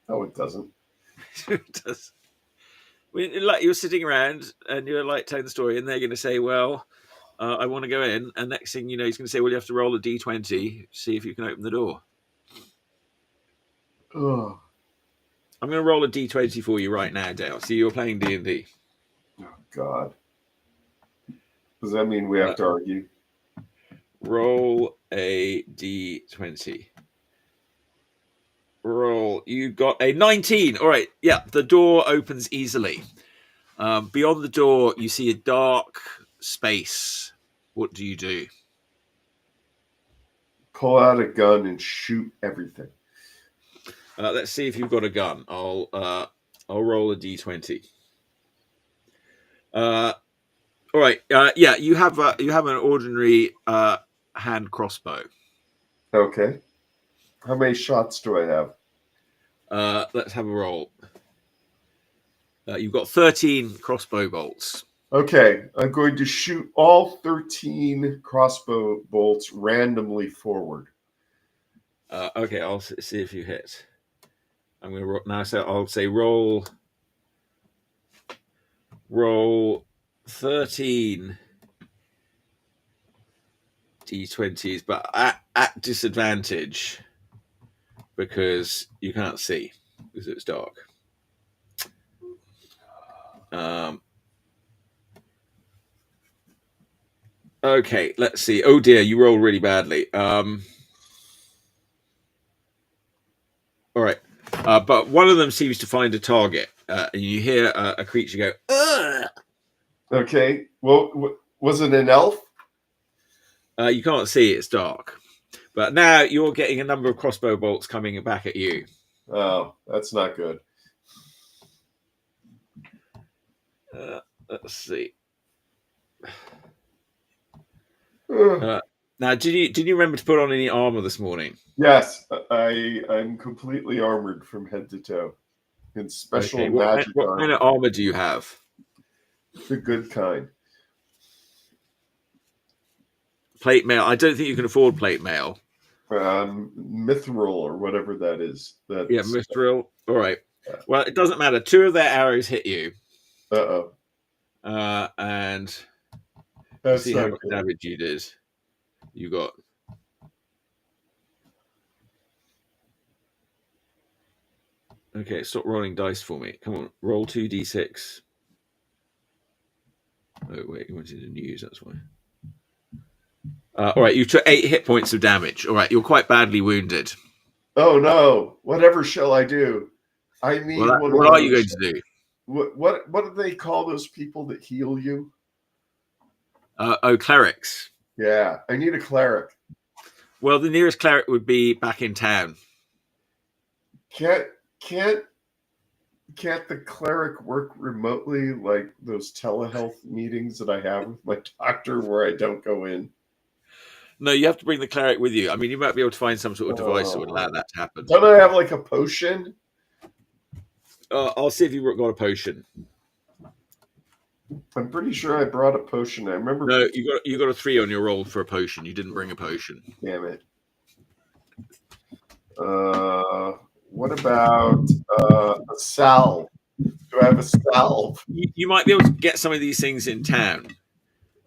No, it doesn't. Sure it does. Like you're sitting around and you're like telling the story, and they're going to say, well, I want to go in. And next thing you know, he's going to say, well, you have to roll a D20, see if you can open the door. Ugh. I'm going to roll a D20 for you right now, Dale. So you're playing D&D. Oh, God. Does that mean we have to argue? Roll a D20. Roll. You got a 19. All right. Yeah, the door opens easily. Beyond the door, you see a dark space. What do you do? Pull out a gun and shoot everything. Let's see if you've got a gun. I'll roll a D20. All right. Yeah, you have an ordinary hand crossbow. Okay. How many shots do I have? Let's have a roll. You've got 13 crossbow bolts. Okay, I'm going to shoot all 13 crossbow bolts randomly forward. Okay, I'll see if you hit. I'm going to now. So I'll say roll 13 D20s, but at disadvantage because you can't see because it's dark. Okay, let's see. Oh dear, you rolled really badly. All right, but one of them seems to find a target, and you hear a creature go, "Ugh!" Okay, well, was it an elf? You can't see; it's dark. But now you're getting a number of crossbow bolts coming back at you. Oh, that's not good. Let's see. Now, did you remember to put on any armor this morning? Yes, I'm completely armored from head to toe. In special magic what armor. kind of armor do you have? The good kind. Plate mail. I don't think you can afford plate mail. Mithril or whatever that is. Yeah, mithril. All right. Yeah. Well, it doesn't matter. 2 of their arrows hit you. Uh-oh. And That's see how much damage you did. You got. Okay, stop rolling dice for me. Come on, roll 2d6. Oh wait, you wanted to news. That's why. All right, you took 8 hit points of damage. All right, you're quite badly wounded. Oh no! Whatever shall I do? I need. What are you going to do? What do they call those people that heal you? Clerics. Yeah, I need a cleric. Well, the nearest cleric would be back in town. Can't the cleric work remotely, like those telehealth meetings that I have with my doctor where I don't go in? No, you have to bring the cleric with you. I mean, you might be able to find some sort of device that would allow that to happen. Don't I have like a potion? I'll see if you've got a potion. I'm pretty sure I brought a potion. I remember. No, you got a 3 on your roll for a potion. You didn't bring a potion. Damn it. What about a salve? Do I have a salve? You might be able to get some of these things in town.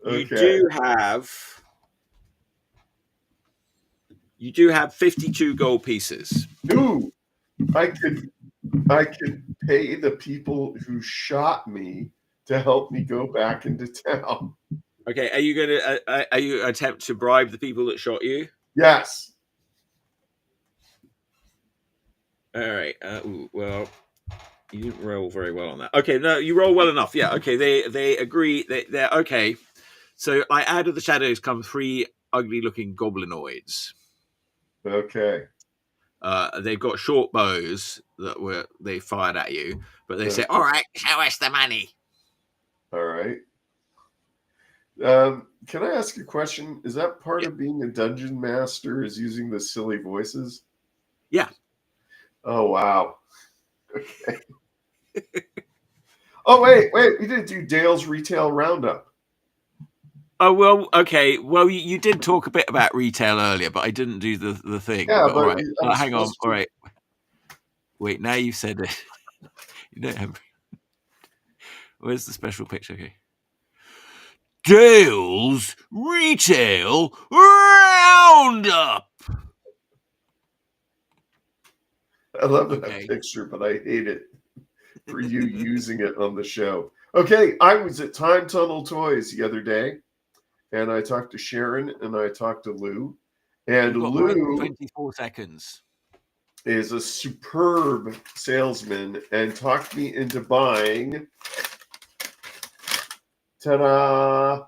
Okay. You do have 52 gold pieces. Ooh, I could pay the people who shot me to help me go back into town. Okay, are you attempt to bribe the people that shot you? Yes. All right. Well, you didn't roll very well on that. Okay, no, you roll well enough. Yeah. Okay, they agree. They're okay. So, out of the shadows come 3 ugly-looking goblinoids. Okay. They've got short bows that they fired at you, but they say, "All right, show us the money." All right. Can I ask a question? Is that part Yeah. of being a dungeon master? Is using the silly voices? Yeah. Oh wow. Okay. Oh wait, we didn't do Dale's retail roundup. Oh well, okay. Well, you did talk a bit about retail earlier, but I didn't do the thing. Yeah, But all but right, I'm hang on. supposed All to. right, wait. Now you said it. You don't have. Where's the special picture? Okay. Dale's retail roundup. I love that Okay. picture, but I hate it for you using it on the show. Okay, I was at Time Tunnel Toys the other day, and I talked to Sharon and I talked to Lou. And You've got Lou 24 seconds. is a superb salesman and talked me into buying. Ta-da!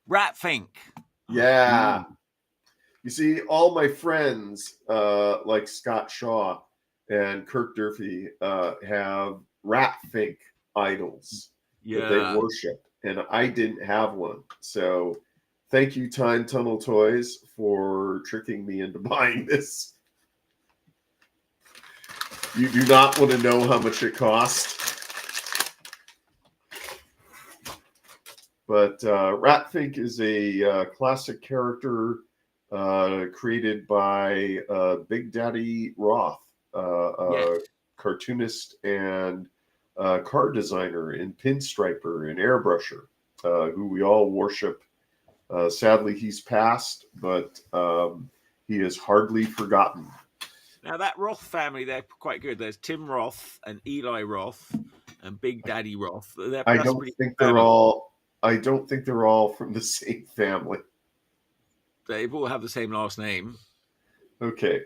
Ratfink. Yeah. Ooh. You see, all my friends, like Scott Shaw and Kirk Durfee, have Rat Fink idols that they Yeah. worship, and I didn't have one. So, thank you, Time Tunnel Toys, for tricking me into buying this. You do not want to know how much it cost. But Ratfink is a classic character created by Big Daddy Roth, Yes. cartoonist and car designer and pinstriper and airbrusher, who we all worship. Sadly, he's passed, but he is hardly forgotten. Now that Roth family, they're quite good. There's Tim Roth and Eli Roth and Big Daddy Roth. I That's a don't pretty think good they're family. all. I don't think they're all from the same family. They all have the same last name. Okay.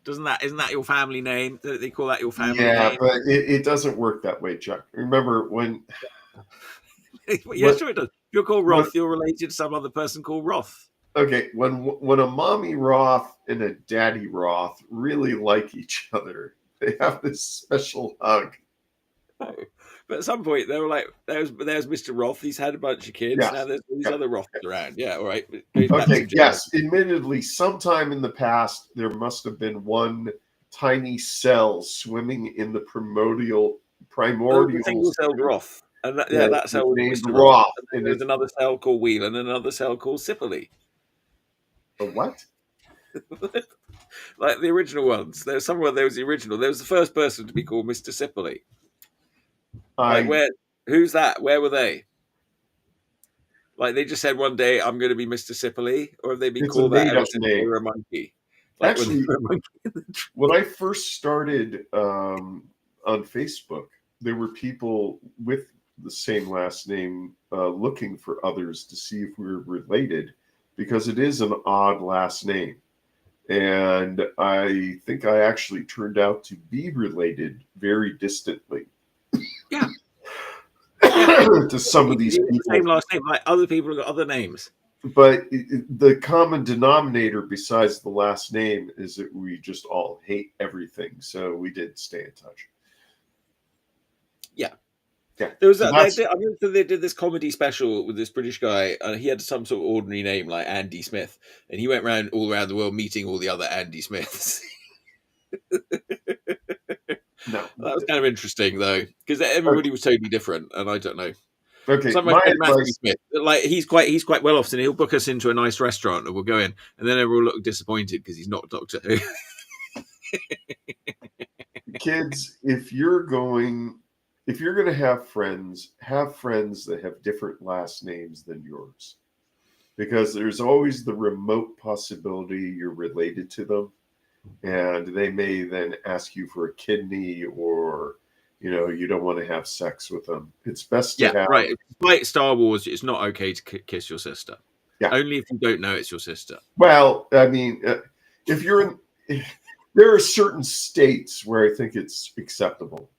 Isn't that your family name? They call that your family Yeah, name? but it doesn't work that way, Chuck. Remember Yeah, when sure it does. If you're called when Roth, you're related to some other person called Roth. okay, when a mommy Roth and a daddy Roth really like each other, they have this special hug. Oh. But at some point, they were like, there's Mr. Roth. He's had a bunch of kids. Now Yes. there's all these Yeah. other Roths around. Yeah, all right. It goes back Okay, some yes. generations. Admittedly, sometime in the past, there must have been one tiny cell swimming in the Oh, the primordial single celled soup Roth. And that that was cell was named Mr. Roth. Roth. And then And there was it another cell called Whelan and another cell called Sipperley. a what? Like the original ones. There was somewhere there was the original. There was the first person to be called Mr. Sipperley. Like I who's that? Where were they? Like they just said one day I'm gonna be Mr. Sipperley, or have they been it's a called that made ever up since they name. were a monkey? Like when they Actually, were a monkey. when I first started on Facebook, there were people with the same last name looking for others to see if we were related because it is an odd last name. And I think I actually turned out to be related very distantly Yeah. Yeah. to some of these It's the people. same last name. Like other people have got other names. But the common denominator besides the last name is that we just all hate everything. So we did stay in touch. Yeah. Yeah. There was So they that's did, I remember they did this comedy special with this British guy. He had some sort of ordinary name like Andy Smith, and he went around all around the world meeting all the other Andy Smiths. no. That was kind of interesting though, because everybody was totally different, and I don't know. Okay. Some of my My friend Matthew advice. Smith, like he's quite well off, and he'll book us into a nice restaurant, and we'll go in, and then everyone will look disappointed because he's not Doctor Who. Kids, if you're going to have friends that have different last names than yours, because there's always the remote possibility you're related to them, and they may then ask you for a kidney, or you don't want to have sex with them. It's best to Yeah, have. right. Like Star Wars, it's not okay to kiss your sister. Yeah. Only if you don't know it's your sister. Well, I mean, if you're in, there are certain states where I think it's acceptable.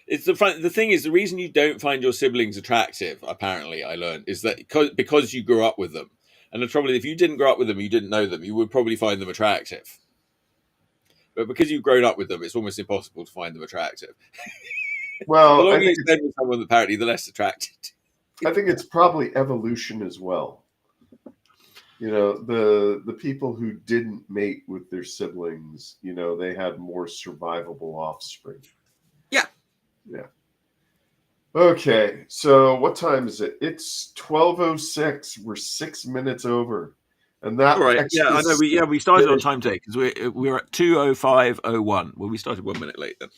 It's the thing is the reason you don't find your siblings attractive. Apparently, I learned is that because you grew up with them, and the trouble is if you didn't grow up with them, you didn't know them, you would probably find them attractive. But because you've grown up with them, it's almost impossible to find them attractive. The Well, longer you spend with someone, apparently, the less attracted. I think it's probably evolution as well. The people who didn't mate with their siblings, they had more survivable offspring. Yeah. Yeah. Okay, so what time is it? It's 12:06. We're 6 minutes over. And that all right. Yeah, I know. We started on time take because we're at 2:05:01. Well, we started 1 minute late then.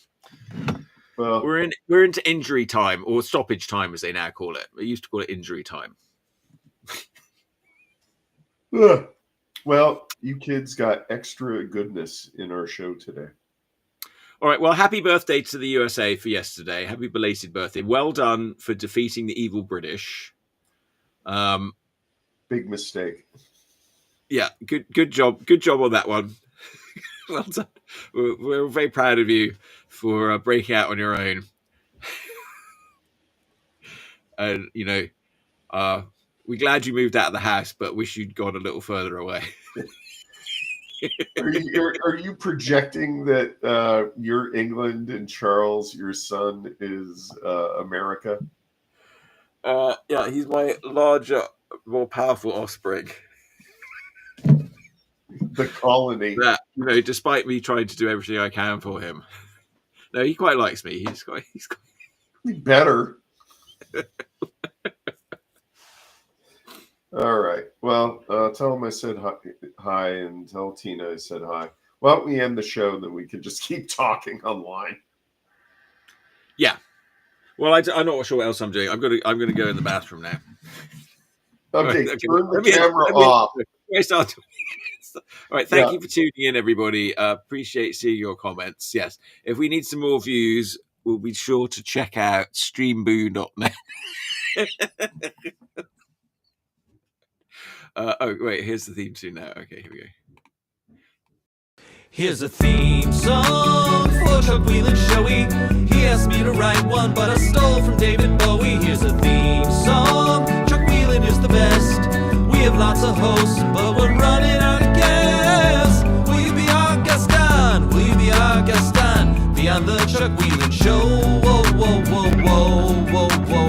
Well, we're into injury time, or stoppage time as they now call it. They used to call it injury time. Well, you kids got extra goodness in our show today. All right. Well, happy birthday to the USA for yesterday. Happy belated birthday. Well done for defeating the evil British. Big mistake. Yeah, good job. Good job on that one. Well done. We're very proud of you for breaking out on your own. And, we're glad you moved out of the house, but wish you'd gone a little further away. Are you projecting that you're England and Charles, your son, is America? Yeah, he's my larger, more powerful offspring. The colony. That, despite me trying to do everything I can for him. No, he quite likes me. He's quite He better. All right. Well, tell him I said hi, and tell Tina I said hi. Why don't we end the show, then we can just keep talking online. Yeah. Well, I'm not sure what else I'm doing. I'm gonna go in the bathroom now. Okay, turn the camera off. All right, thank you for tuning in, everybody. Appreciate seeing your comments. Yes, if we need some more views, we'll be sure to check out streamboo.net. Oh, wait, here's the theme tune now. Okay, here we go. Here's a theme song for Chuck Whelan Showy. He asked me to write one, but I stole from David Bowie. Here's a theme song. Chuck Whelan is the best. We have lots of hosts, but we're running out of gas. Will you be our guest on? Will you be our guest on? Be on the Chuck Whelan Show. Whoa, whoa, whoa, whoa, whoa, whoa.